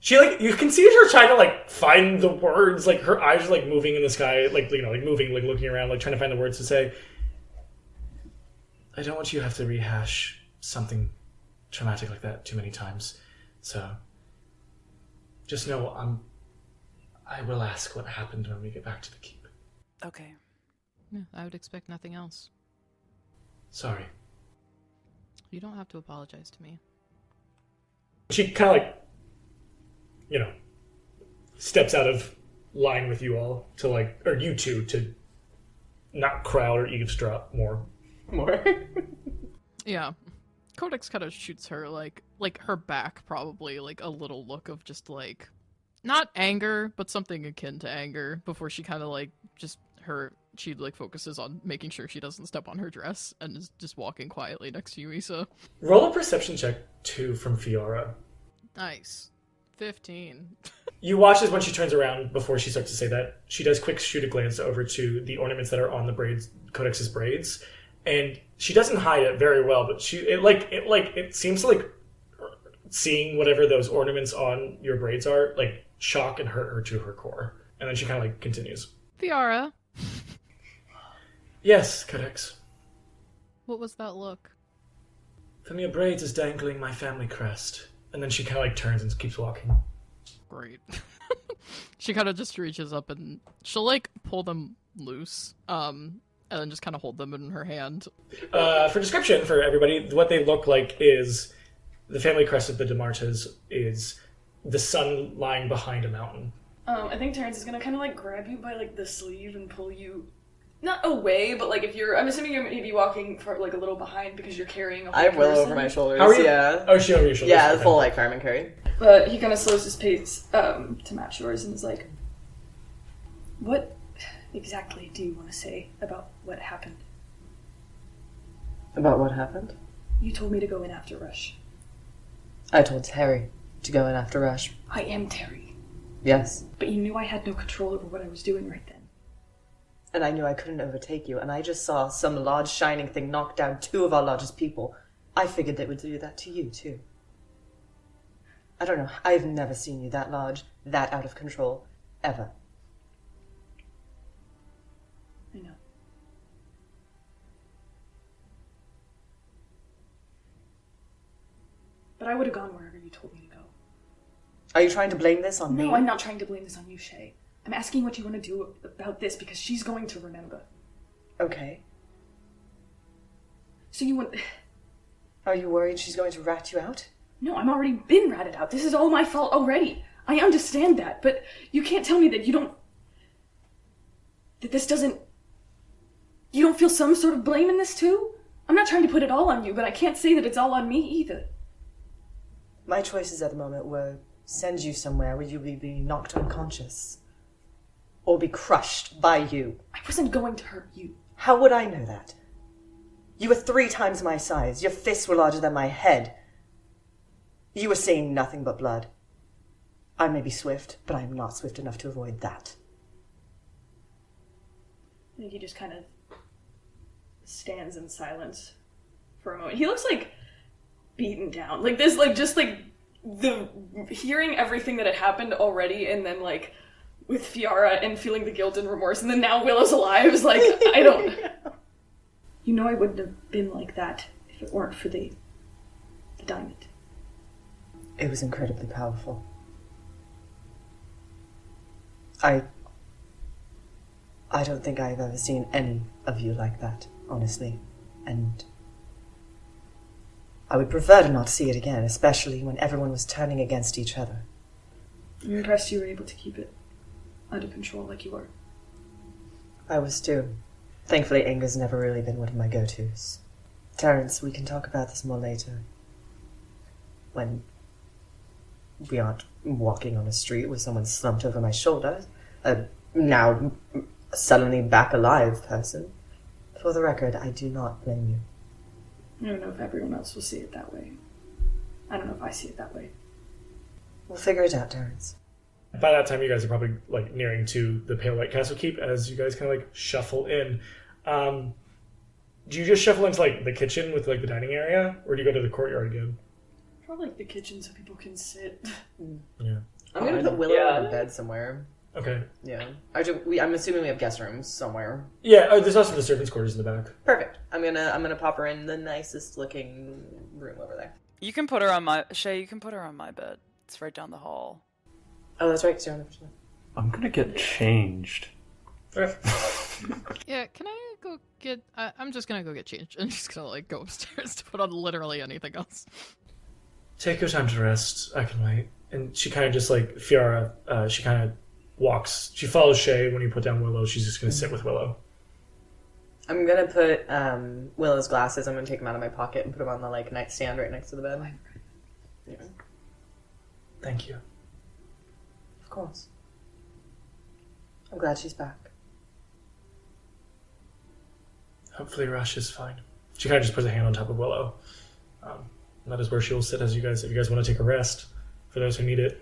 She, like, you can see her trying to, like, find the words, like, her eyes are, like, moving in the sky, like, you know, like, moving, like, looking around, like, trying to find the words to say. I don't want you to have to rehash something traumatic like that too many times. So, just know I will ask what happened when we get back to the keep. Okay. Yeah, I would expect nothing else. Sorry. You don't have to apologize to me. She kind of, like, you know, steps out of line with you all to, like, or you two, to not crowd or eavesdrop more. Yeah. Codex kind of shoots her, like her back, probably, like, a little look of just, like, not anger, but something akin to anger, before she kind of, like, she, like, focuses on making sure she doesn't step on her dress, and is just walking quietly next to you, Issa. Roll a perception check, 2 from Fiora. Nice. 15. You watch as when she turns around before she starts to say that, she does quick shoot a glance over to the ornaments that are on the braids, Codex's braids, and she doesn't hide it very well, but it seems to, like, seeing whatever those ornaments on your braids are, like, shock and hurt her to her core. And then she kind of, like, continues. Fiara. Yes, Codex. What was that look? From your braids is dangling my family crest. And then she kind of, like, turns and keeps walking. Great. She kind of just reaches up and she'll, like, pull them loose, and then just kind of hold them in her hand. For description for everybody, what they look like is the family crest of the DeMartas is the sun lying behind a mountain. I think Terrence is gonna kind of, like, grab you by, like, the sleeve and pull you, not away, but, like, if you're, I'm assuming you're maybe walking for, like, a little behind because you're carrying a whole I will person. over my shoulders, How are you? yeah. Oh, she over your shoulders. Yeah, Okay. full, like, fireman carry. But he kind of slows his pace to match yours and is like, what exactly do you want to say about what happened? About what happened? You told me to go in after Rush. I told Terry to go in after Rush. I am Terry. Yes. But you knew I had no control over what I was doing right then. And I knew I couldn't overtake you, and I just saw some large shining thing knock down 2 of our largest people. I figured they would do that to you, too. I don't know, I've never seen you that large, that out of control, ever. I know. But I would have gone wherever you told me to go. Are you trying to blame this on me? No, I'm not trying to blame this on you, Shay. I'm asking what you want to do about this because she's going to remember. Okay. So you want... Are you worried she's going to rat you out? No, I'm already been ratted out. This is all my fault already. I understand that, but you can't tell me that you don't... That this doesn't... You don't feel some sort of blame in this too? I'm not trying to put it all on you, but I can't say that it's all on me either. My choices at the moment were send you somewhere where you would be knocked unconscious. Or be crushed by you. I wasn't going to hurt you. How would I know that? You were 3 times my size. Your fists were larger than my head. You were seeing nothing but blood. I may be swift, but I am not swift enough to avoid that. I think he just kind of stands in silence for a moment. He looks like beaten down. Like this, like just like the hearing everything that had happened already, and then like with Fiara and feeling the guilt and remorse, and then now Willow's alive. Is like I don't. You know, I wouldn't have been like that if it weren't for the diamond. It was incredibly powerful. I don't think I've ever seen any of you like that, honestly. And I would prefer to not see it again, especially when everyone was turning against each other. I'm impressed you were able to keep it. out of control like you were. I was too. Thankfully, anger's never really been one of my go-tos. Terrence, we can talk about this more later. When we aren't walking on a street with someone slumped over my shoulder, a now suddenly back alive person. For the record, I do not blame you. I don't know if everyone else will see it that way. I don't know if I see it that way. We'll figure it out, Terrence. By that time, you guys are probably nearing to the Pale White Castle Keep as you guys kind of shuffle in. Do you just shuffle into the kitchen with the dining area, or do you go to the courtyard again? Probably the kitchen so people can sit. Yeah. I'm gonna put Willow on a bed somewhere. Okay. Yeah. I'm assuming we have guest rooms somewhere. Yeah. There's also the servants' quarters in the back. Perfect. I'm gonna pop her in the nicest looking room over there. You can put her on my Shay. You can put her on my bed. It's right down the hall. Oh, that's right. 'Cause you're on the I'm gonna get changed. Okay. Yeah, can I go get... I'm just gonna go get changed. I'm just gonna, go upstairs to put on literally anything else. Take your time to rest. I can wait. And she kind of just Fiora, she kind of walks. She follows Shay. When you put down Willow, she's just going to sit with Willow. I'm gonna put Willow's glasses. I'm gonna take them out of my pocket and put them on the nightstand right next to the bed. Yeah. Thank you. Of course. I'm glad she's back. Hopefully Rush is fine. She kind of just puts a hand on top of Willow. That is where she will sit if you guys want to take a rest. For those who need it.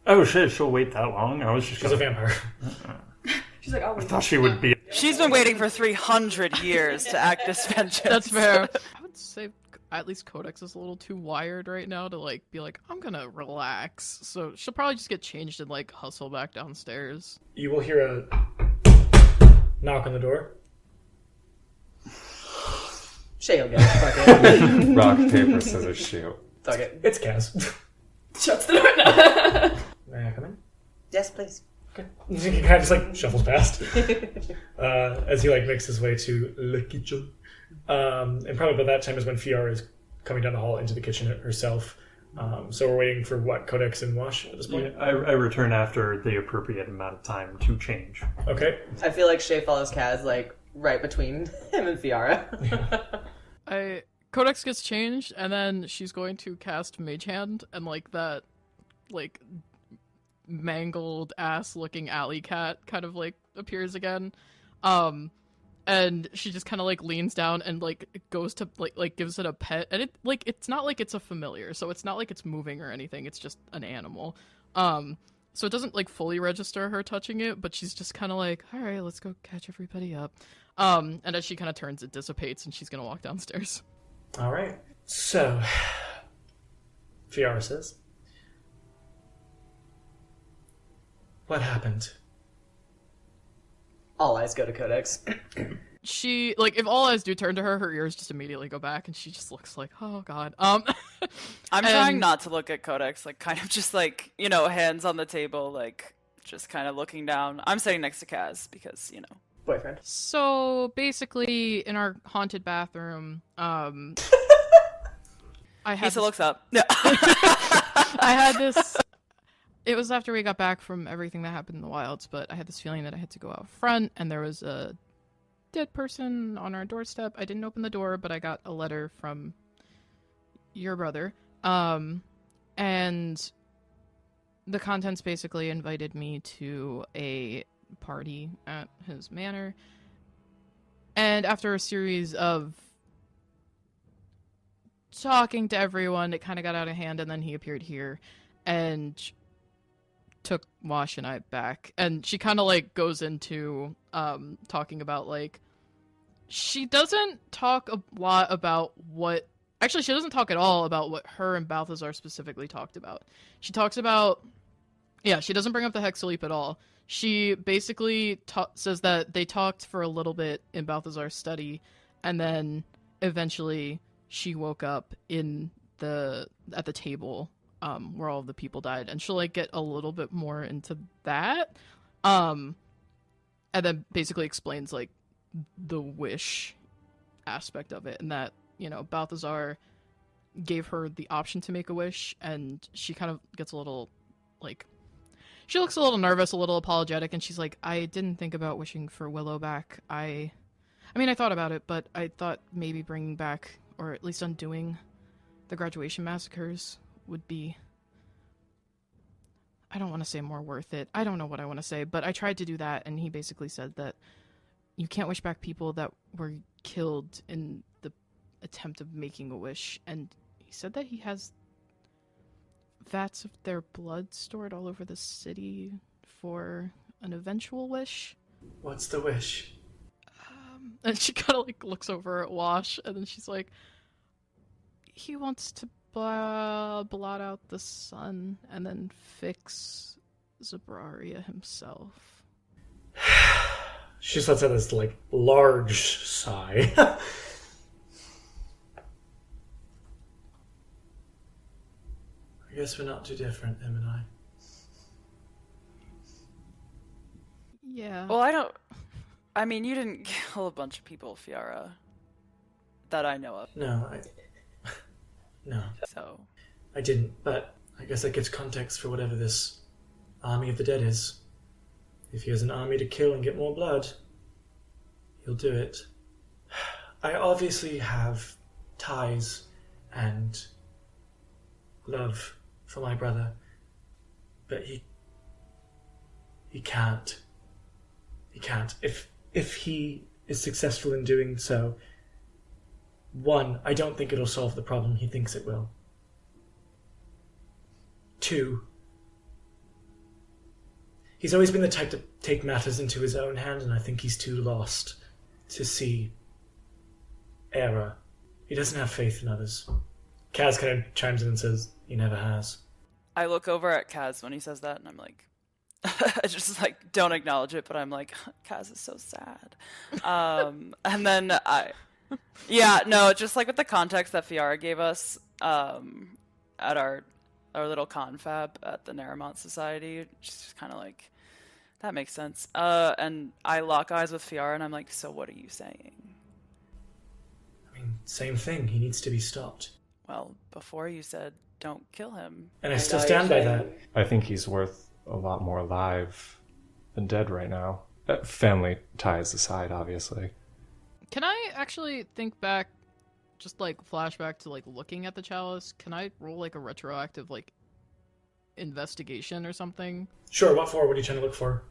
Oh shit, she'll wait that long? I was just She's a vampire. She's like, I'll I wait. thought she would be. She's been waiting for 300 years to act this vengeance. That's fair. I would say at least Codex is a little too wired right now to be I'm gonna relax. So she'll probably just get changed and hustle back downstairs. You will hear a knock on the door. Shay will get it. Fuck it. Rock, paper, scissors, shoot. Fuck it. It's Kaz. Shuts the door now. May I come in? Yes, please. Okay. He kind of just shuffles past as he makes his way to the kitchen. And probably by that time is when Fiora is coming down the hall into the kitchen herself. So we're waiting for Codex and Wash at this point. Yeah, I return after the appropriate amount of time to change. Okay. I feel like Shay follows Kaz right between him and Fiora. Codex gets changed, and then she's going to cast Mage Hand, and that mangled ass looking alley cat kind of appears again. And she just kind of leans down and goes to gives it a pet, and it it's not it's a familiar, so it's not it's moving or anything, it's just an animal. So it doesn't fully register her touching it, but she's just kind of all right, let's go catch everybody up. And as she kind of turns, it dissipates, and she's gonna walk downstairs. All right. So, Fiora says, "What happened?" All eyes go to Codex. She if all eyes do turn to her, her ears just immediately go back, and she just looks oh god. I'm trying not to look at Codex, kind of just hands on the table, just kind of looking down. I'm sitting next to Kaz because Boyfriend. So basically, in our haunted bathroom, I had Lisa looks up. Yeah. I had this. It was after we got back from everything that happened in the wilds, but I had this feeling that I had to go out front, and there was a dead person on our doorstep. I didn't open the door, but I got a letter from your brother, and the contents basically invited me to a party at his manor, and after a series of talking to everyone, it kind of got out of hand, and then he appeared here and took Wash and I back. And she kind of goes into talking about she doesn't talk a lot about what actually she doesn't talk at all about what her and Balthazar specifically talked about. She talks about she doesn't bring up the Hex Sleep at all. She basically says that they talked for a little bit in Balthazar's study, and then eventually she woke up at the table where all of the people died, and she'll get a little bit more into that, and then basically explains the wish aspect of it, and that Balthazar gave her the option to make a wish, and she kind of gets a little She looks a little nervous, a little apologetic, and she's like, I didn't think about wishing for Willow back. I mean, I thought about it, but I thought maybe bringing back, or at least undoing, the graduation massacres would be... I don't want to say more worth it. I don't know what I want to say, but I tried to do that, and he basically said that you can't wish back people that were killed in the attempt of making a wish, and he said that he has vats of their blood stored all over the city for an eventual wish. What's the wish? And she kind of like looks over at Wash, and then she's like, he wants to blot out the sun and then fix Zabraria himself. She just lets out this, like, large sigh. I guess we're not too different, him and I. Yeah. Well, I mean, you didn't kill a bunch of people, Fiara. That I know of. No. So. I didn't, but I guess that gives context for whatever this army of the dead is. If he has an army to kill and get more blood, he'll do it. I obviously have ties and love for my brother, but he can't. He can't. If he is successful in doing so, one, I don't think it'll solve the problem he thinks it will. Two, he's always been the type to take matters into his own hand, and I think he's too lost to see error. He doesn't have faith in others. Kaz kind of chimes in and says, he never has. I look over at Kaz when he says that, and I'm like, I just like don't acknowledge it, but I'm like, Kaz is so sad. And then just like with the context that Fiara gave us at our little confab at the Naramont Society, just kind of like, that makes sense. And I lock eyes with Fiara, and I'm like, so what are you saying? I mean, same thing. He needs to be stopped. Well, before you said don't kill him. And I still stand by that. I think he's worth a lot more alive than dead right now. Family ties aside, obviously. Can I actually think back, just like flashback to like looking at the chalice? Can I roll like a retroactive like investigation or something? Sure, what for? What are you trying to look for?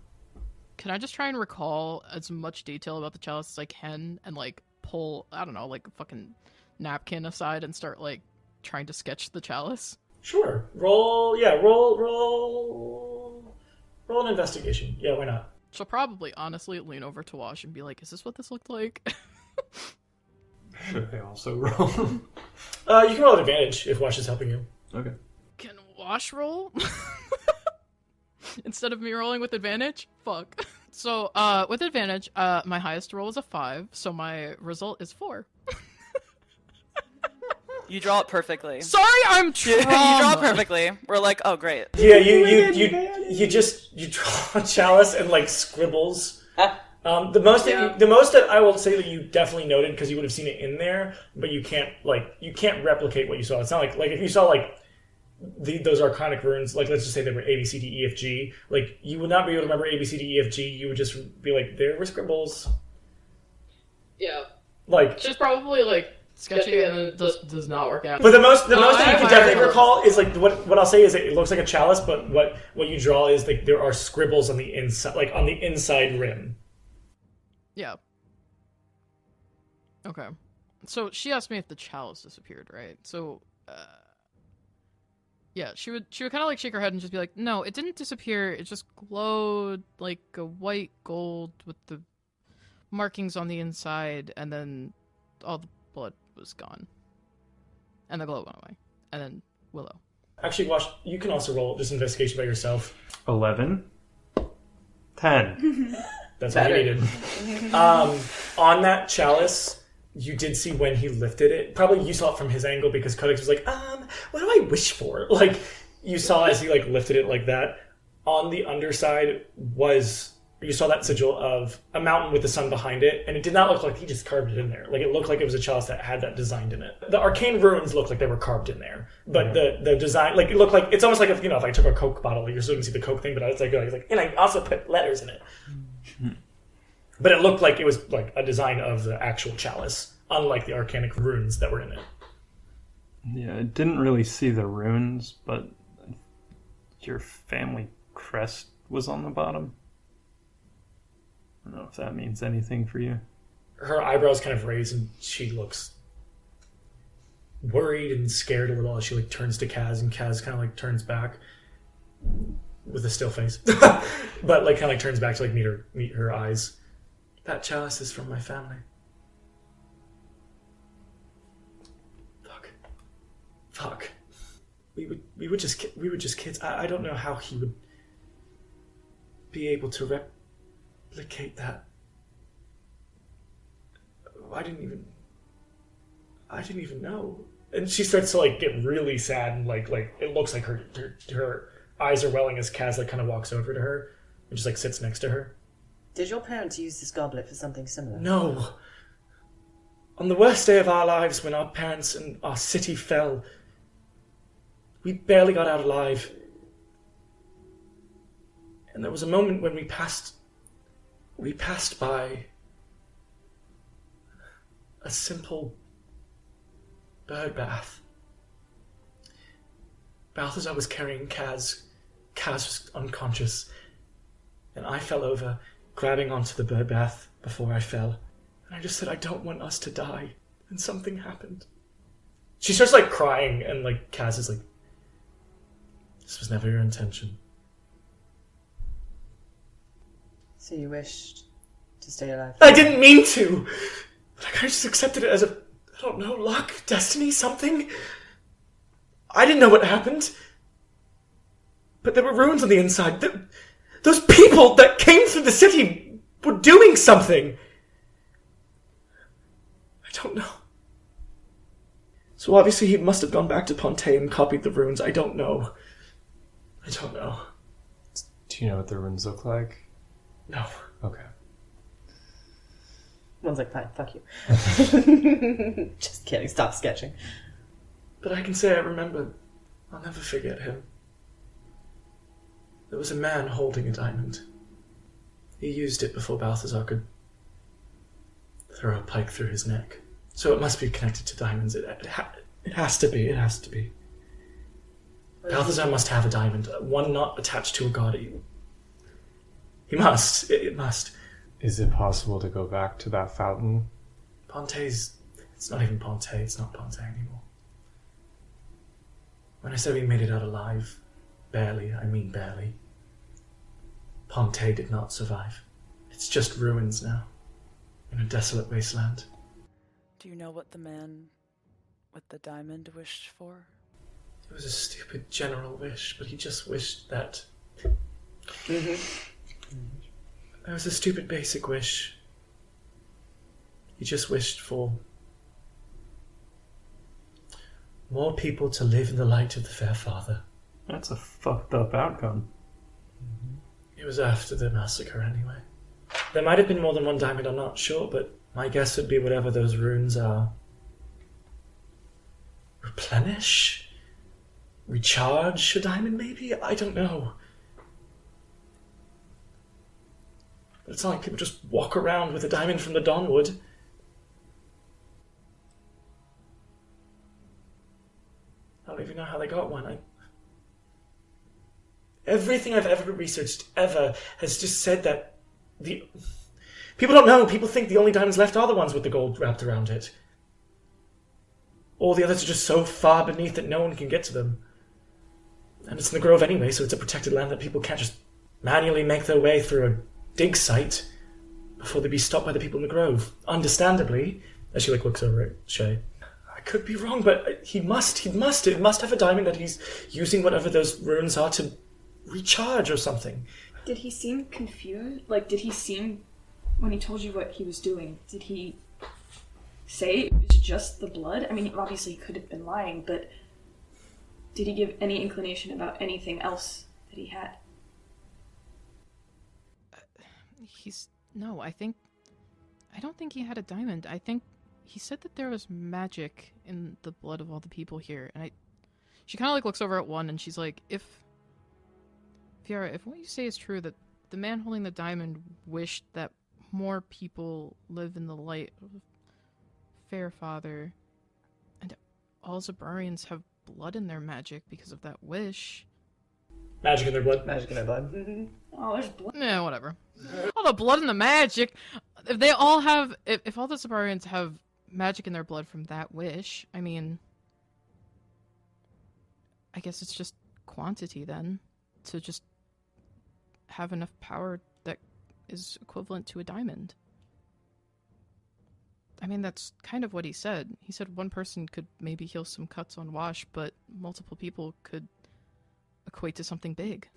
Can I just try and recall as much detail about the chalice as I can and like pull, I don't know, like a fucking napkin aside and start like trying to sketch the chalice? Sure. Roll an investigation. Yeah, why not? She'll probably honestly lean over to Wash and be like, is this what this looked like? Should I also roll? You can roll at advantage if Wash is helping you. Okay. Can Wash roll? Instead of me rolling with advantage? Fuck. So, with advantage, my highest roll is a 5, so my result is 4. You draw it perfectly. Sorry, I'm You draw it perfectly. We're like, oh great. Yeah, you draw a chalice and like scribbles. The most that I will say that you definitely noted, because you would have seen it in there, but you can't replicate what you saw. It's not like if you saw like those arcanic runes, like let's just say they were A B C D E F G, like you would not be able to remember A B C D E F G. You would just be like, there were scribbles. Yeah. Like She's probably like sketchy and then does not work out. But the most that you can definitely higher recall is like what I'll say is it looks like a chalice, but what you draw is like there are scribbles on the inside, like on the inside rim. Yeah. Okay. So she asked me if the chalice disappeared, right? So, yeah, she would kind of like shake her head and just be like, no, it didn't disappear. It just glowed like a white gold with the markings on the inside, and then all the blood was gone. And the glow went away. And then Willow. Actually, Wash, you can also roll this investigation by yourself. 11. 10. That's all you needed. On that chalice, you did see when he lifted it. Probably you saw it from his angle because Codex was like, what do I wish for? Like, you saw as he like lifted it like that. On the underside was You saw that sigil of a mountain with the sun behind it, and it did not look like he just carved it in there. Like, it looked like it was a chalice that had that designed in it. The arcane runes looked like they were carved in there, but the design, like, it looked like, it's almost like if, if I took a Coke bottle, you're still gonna see the Coke thing, but I was like, and I also put letters in it. But it looked like it was like a design of the actual chalice, unlike the arcanic runes that were in it. Yeah, I didn't really see the runes, but your family crest was on the bottom. I don't know if that means anything for you. Her eyebrows kind of raise, and she looks worried and scared a little as she like turns to Kaz, and Kaz kind of like turns back with a still face, but like kind of like turns back to like meet her eyes. That chalice is from my family. Fuck. We were just kids. I don't know how he would be able to replicate that. I didn't even know. And she starts to like get really sad, and like it looks like her eyes are welling as Kaz like kind of walks over to her and just like sits next to her. Did your parents use this goblet for something similar? No. On the worst day of our lives, when our parents and our city fell, we barely got out alive. And there was a moment when we passed by a simple bird bath. Balthazar was carrying Kaz. Kaz was unconscious. And I fell over, grabbing onto the bird bath before I fell. And I just said, I don't want us to die. And something happened. She starts like crying, and like Kaz is like, this was never your intention. So you wished to stay alive? I didn't mean to! Like, I just accepted it as I don't know, luck, destiny, something. I didn't know what happened. But there were ruins on the inside. Those people that came through the city were doing something. I don't know. So obviously he must have gone back to Ponte and copied the runes. I don't know. Do you know what the runes look like? No. Okay. One's like, fine, fuck you. Just kidding, stop sketching. But I can say I remember. I'll never forget him. There was a man holding a diamond. He used it before Balthazar could throw a pike through his neck. So it must be connected to diamonds. It has to be. It has to be. Balthazar must have a diamond. One not attached to a god. He must. It must. Is it possible to go back to that fountain? Ponte's... It's not even Ponte. It's not Ponte anymore. When I say we made it out alive, barely, I mean barely. Ponte did not survive. It's just ruins now, in a desolate wasteland. Do you know what the man with the diamond wished for? It was a stupid general wish, but he just wished that... It was a stupid basic wish. He just wished for more people to live in the light of the Fair Father. That's a fucked up outcome. It was after the massacre anyway. There might have been more than one diamond, I'm not sure, but my guess would be whatever those runes are. Replenish? Recharge a diamond, maybe? I don't know. But it's not like people just walk around with a diamond from the Dawnwood. I don't even know how they got one. Everything I've ever researched, ever, has just said that people don't know. People think the only diamonds left are the ones with the gold wrapped around it. All the others are just so far beneath that no one can get to them. And it's in the Grove anyway, so it's a protected land that people can't just manually make their way through a dig site before they be stopped by the people in the Grove. Understandably, as she looks over at Shay. I could be wrong, but it must have a diamond that he's using whatever those runes are to recharge or something. Did he seem confused? Like, did he seem, when he told you what he was doing, did he say it was just the blood? I mean, obviously he could have been lying, but did he give any inclination about anything else that he had? I don't think he had a diamond. I think he said that there was magic in the blood of all the people here, and she kind of looks over at one, and she's like, if what you say is true, that the man holding the diamond wished that more people live in the light of Fair Father, and all Zabrarians have blood in their magic because of that wish. Magic in their blood. Magic in their blood. Oh, there's blood. Yeah, whatever. All the blood and the magic. If they all have, if all the Zabrarians have magic in their blood from that wish, I mean, I guess it's just quantity then, to just have enough power that is equivalent to a diamond. I mean, that's kind of what he said. He said one person could maybe heal some cuts on Wash, but multiple people could equate to something big.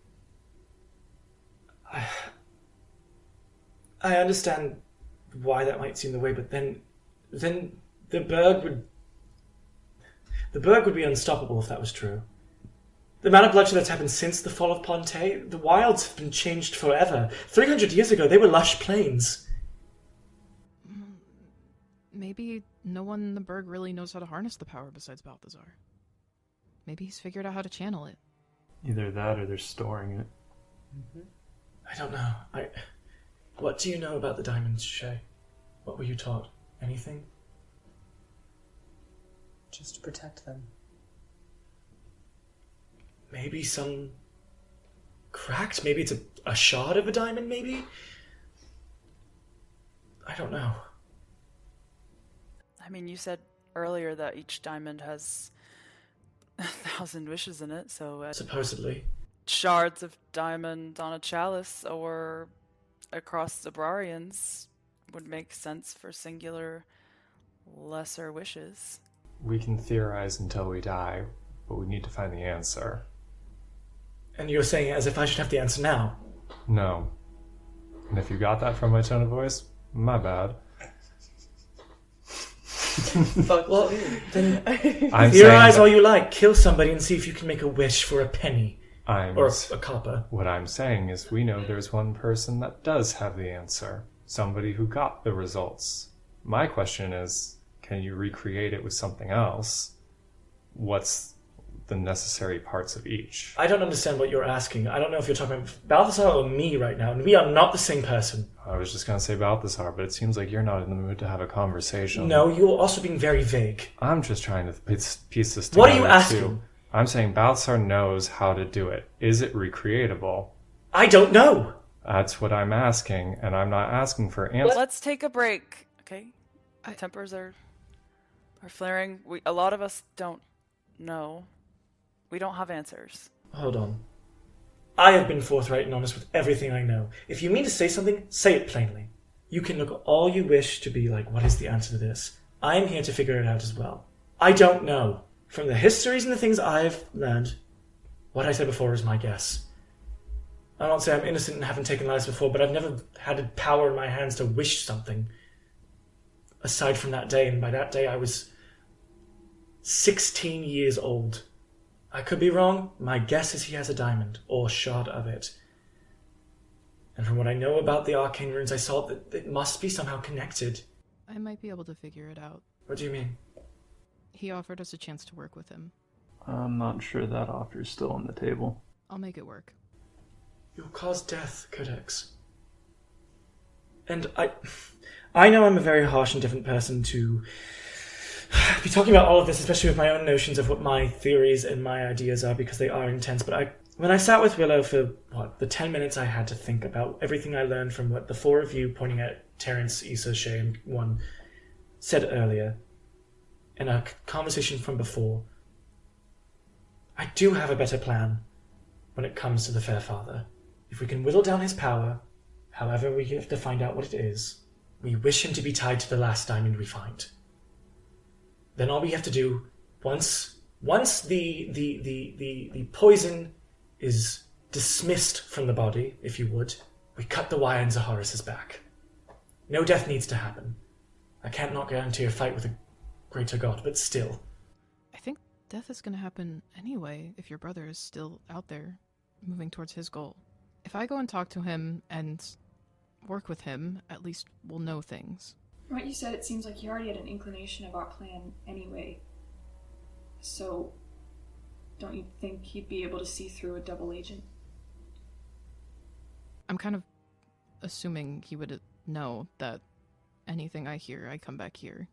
I understand why that might seem the way, but then the Berg would be unstoppable if that was true. The amount of bloodshed that's happened since the fall of Ponte, the wilds have been changed forever. 300 years ago, they were lush plains. Maybe no one in the Berg really knows how to harness the power besides Balthazar. Maybe he's figured out how to channel it. Either that or they're storing it. I don't know. What do you know about the diamonds, Shay? What were you taught? Anything? Just to protect them. Maybe some cracked? Maybe it's a shard of a diamond, maybe? I don't know. I mean, you said earlier that each diamond has 1,000 wishes in it, so... Supposedly. Shards of diamond on a chalice or across Zabrarians would make sense for singular, lesser wishes. We can theorize until we die, but we need to find the answer. And you're saying it as if I should have the answer now? No. And if you got that from my tone of voice, my bad. Well, then I'm theorize all you like. Kill somebody and see if you can make a wish for a penny. Or a copper. What I'm saying is we know there's one person that does have the answer. Somebody who got the results. My question is, can you recreate it with something else? What's the necessary parts of each? I don't understand what you're asking. I don't know if you're talking about Balthazar or me right now, and we are not the same person. I was just going to say Balthazar, but it seems like you're not in the mood to have a conversation. No, you're also being very vague. I'm just trying to piece this together. What are you asking? Too. I'm saying Balthazar knows how to do it. Is it recreatable? I don't know. That's what I'm asking, and I'm not asking for answers. Let's take a break, okay? Tempers are flaring. A lot of us don't know. We don't have answers. Hold on. I have been forthright and honest with everything I know. If you mean to say something, say it plainly. You can look all you wish to be like, what is the answer to this? I'm here to figure it out as well. I don't know. From the histories and the things I've learned, what I said before is my guess. I don't say I'm innocent and haven't taken lives before, but I've never had power in my hands to wish something. Aside from that day, and by that day I was 16 years old. I could be wrong. My guess is he has a diamond, or shard of it. And from what I know about the arcane runes, I saw that it must be somehow connected. I might be able to figure it out. What do you mean? He offered us a chance to work with him. I'm not sure that offer's still on the table. I'll make it work. You'll cause death, Codex. And I know I'm a very harsh and different person to be talking about all of this, especially with my own notions of what my theories and my ideas are, because they are intense. But when I sat with Willow for, the 10 minutes I had to think about everything I learned from what the four of you, pointing at Terrence, Issa, Shay, and one, said earlier, in a conversation from before, I do have a better plan when it comes to the Fairfather. If we can whittle down his power, however we have to find out what it is, we wish him to be tied to the last diamond we find. Then all we have to do, once the poison is dismissed from the body, if you would, we cut the wire in Zaharis' back. No death needs to happen. I can't not guarantee a fight with a greater god, but still. I think death is going to happen anyway if your brother is still out there, moving towards his goal. If I go and talk to him and work with him, at least we'll know things. From what you said, it seems like he already had an inclination of our plan anyway. So, don't you think he'd be able to see through a double agent? I'm kind of assuming he would know that anything I hear, I come back here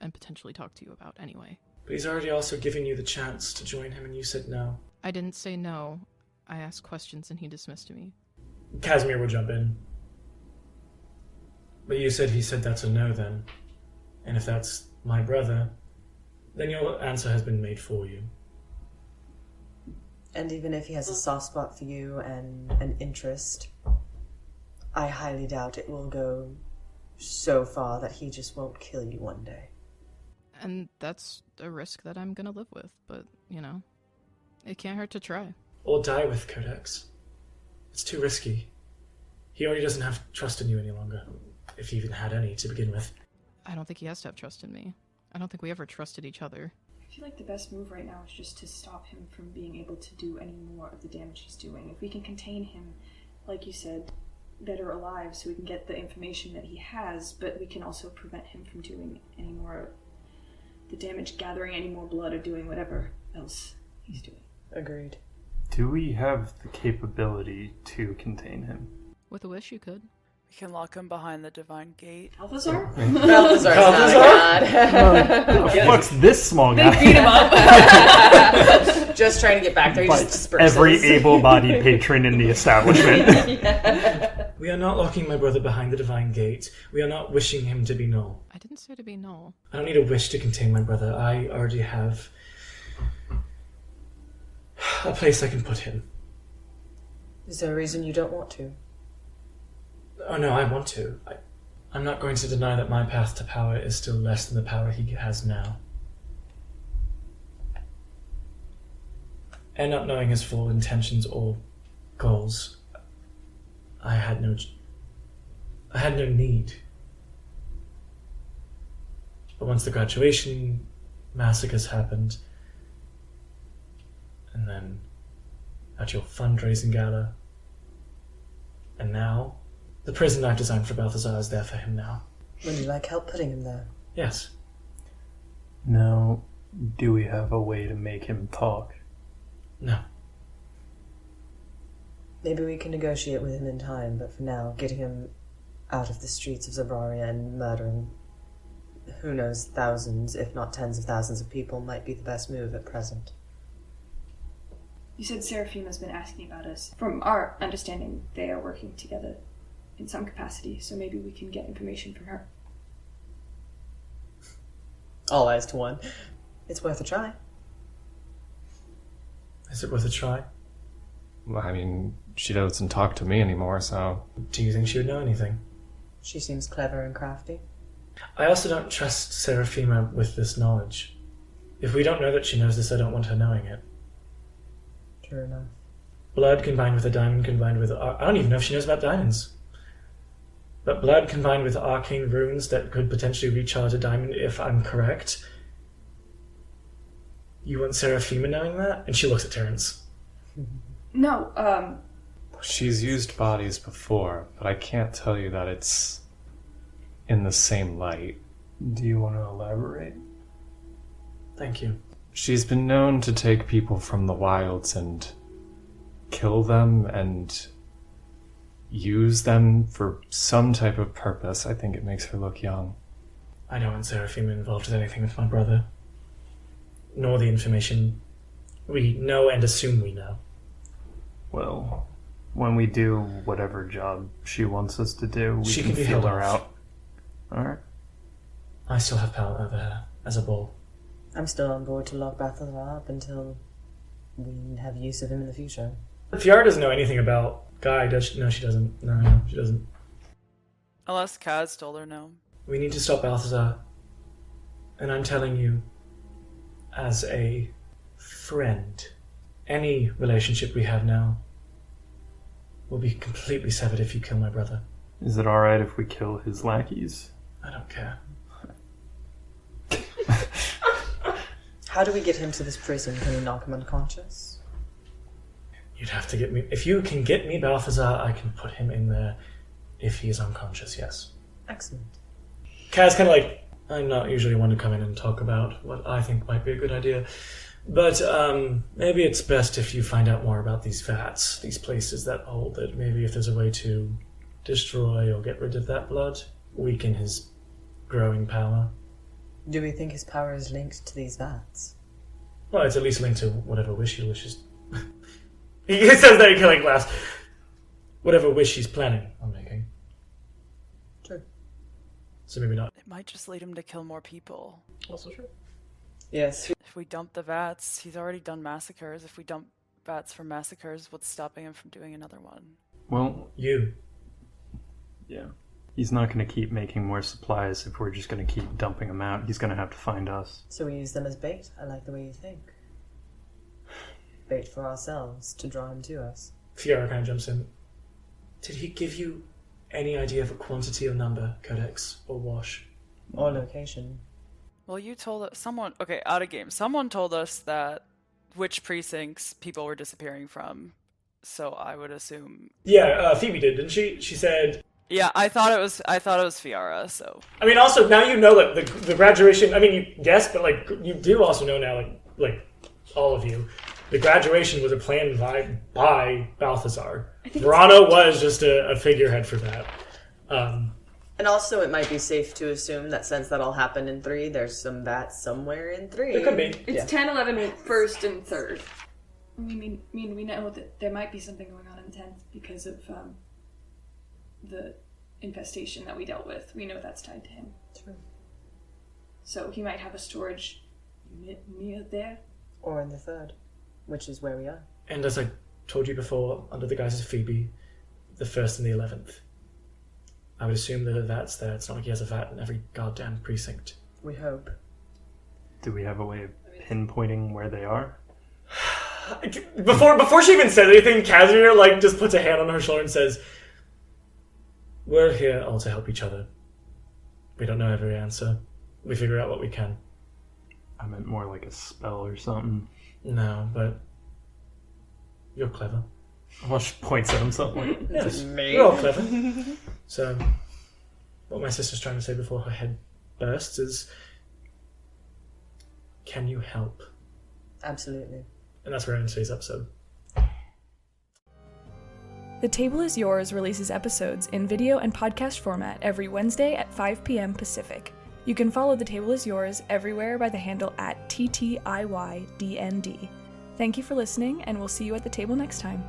and potentially talk to you about anyway. But he's already also given you the chance to join him and you said no. I didn't say no. I asked questions and he dismissed me. Casimir will jump in. But you said he said that's a no then. And if that's my brother, then your answer has been made for you. And even if he has a soft spot for you and an interest, I highly doubt it will go so far that he just won't kill you one day. And that's a risk that I'm gonna live with, but, it can't hurt to try. Or die with Codex. It's too risky. He already doesn't have trust in you any longer, if he even had any to begin with. I don't think he has to have trust in me. I don't think we ever trusted each other. I feel like the best move right now is just to stop him from being able to do any more of the damage he's doing. If we can contain him, like you said, dead or alive, so we can get the information that he has, but we can also prevent him from doing any more the damage, gathering any more blood, or doing whatever else he's doing. Agreed. Do we have the capability to contain him? With a wish, you could. We can lock him behind the divine gate. Balthazar? Balthazar's not a god. Fuck's this small guy? Beat him up. Just trying to get back there, he just disperses. Every able-bodied patron in the establishment. Yeah. We are not locking my brother behind the divine gate. We are not wishing him to be null. I didn't say to be null. I don't need a wish to contain my brother. I already have a place I can put him. Is there a reason you don't want to? Oh no, I want to. I'm not going to deny that my path to power is still less than the power he has now. And not knowing his full intentions or goals, I had no need. But once the graduation massacres happened, and then at your fundraising gala, and now the prison I've designed for Balthazar is there for him now. Would you like help putting him there? Yes. Now, do we have a way to make him talk? No. Maybe we can negotiate with him in time, but for now, getting him out of the streets of Zabraria and murdering, who knows, thousands, if not tens of thousands of people might be the best move at present. You said Seraphima's been asking about us. From our understanding, they are working together in some capacity, so maybe we can get information from her. All eyes to one. It's worth a try. Is it worth a try? Well, I mean, she doesn't talk to me anymore, so... Do you think she would know anything? She seems clever and crafty. I also don't trust Seraphima with this knowledge. If we don't know that she knows this, I don't want her knowing it. True enough. Blood combined with a diamond combined with... I don't even know if she knows about diamonds. But blood combined with arcane runes that could potentially recharge a diamond, if I'm correct. You want Seraphima knowing that? And she looks at Terrence. No, She's used bodies before, but I can't tell you that it's in the same light. Do you want to elaborate? Thank you. She's been known to take people from the wilds and kill them and use them for some type of purpose. I think it makes her look young. I don't want Seraphima involved with anything with my brother. Nor the information we know and assume we know. Well, when we do whatever job she wants us to do, we She can can be feel held her off. out. Alright. I still have power over her, as a bull. I'm still on board to lock Balthazar up until we have use of him in the future. Fiara doesn't know anything about Guy, does she? No, she doesn't. No, she doesn't. Unless Kaz told her no. We need to stop Balthazar. And I'm telling you, as a friend, any relationship we have now will be completely severed if you kill my brother. Is it alright if we kill his lackeys? I don't care. How do we get him to this prison? Can we knock him unconscious? You'd have to get me... If you can get me Balthazar, I can put him in there If he is unconscious, yes. Excellent. Kaz kind of like, I'm not usually one to come in and talk about what I think might be a good idea, but maybe it's best if you find out more about these vats, these places that hold it. Maybe if there's a way to destroy or get rid of that blood, weaken his growing power. Do we think his power is linked to these vats? Well, it's at least linked to whatever wish he wishes. He says that he can like laughs. Whatever wish he's planning on making. True. So maybe not. It might just lead him to kill more people. Also true. Yes. If we dump the Vats, he's already done massacres. If we dump Vats for massacres, what's stopping him from doing another one? Well, You. yeah. He's not going to keep making more supplies if we're just going to keep dumping them out. He's going to have to find us. So we use them as bait? I like the way you think. Bait for ourselves, to draw him to us. Fiora kind of jumps in. Did he give you any idea of a quantity or number, Codex or Wash? Or location. Well, you told us, someone, okay, out of game, someone told us that which precincts people were disappearing from, so I would assume... Yeah, Phoebe did, didn't she? She said... Yeah, I thought it was Fiora, so... I mean, also, now you know that the graduation... I mean, you guess, but, like, you do also know now, like all of you, the graduation was a plan by Balthazar. Verano was just a figurehead for that. And also, it might be safe to assume that since that all happened in 3, there's some vats somewhere in 3. It could be. It's 10, 11, first, and third. We know that there might be something going on in 10th because of the infestation that we dealt with. We know that's tied to him. True. So he might have a storage unit near there. Or in the 3rd, which is where we are. And as I told you before, under the guise of Phoebe, the 1st and the 11th. I would assume that that's there. It's not like he has a vat in every goddamn precinct. We hope. Do we have a way of pinpointing where they are? Before she even says anything, Casimir like just puts a hand on her shoulder and says, "We're here all to help each other. We don't know every answer. We figure out what we can." I meant more like a spell or something. No, but you're clever. Wash points at himself like, Yes, we're all clever. So, what my sister's trying to say before her head bursts is, can you help? Absolutely. And that's where I end today's episode. The Table is Yours releases episodes in video and podcast format every Wednesday at 5 p.m. Pacific. You can follow The Table is Yours everywhere by the handle @TTIYDND. Thank you for listening, and we'll see you at the table next time.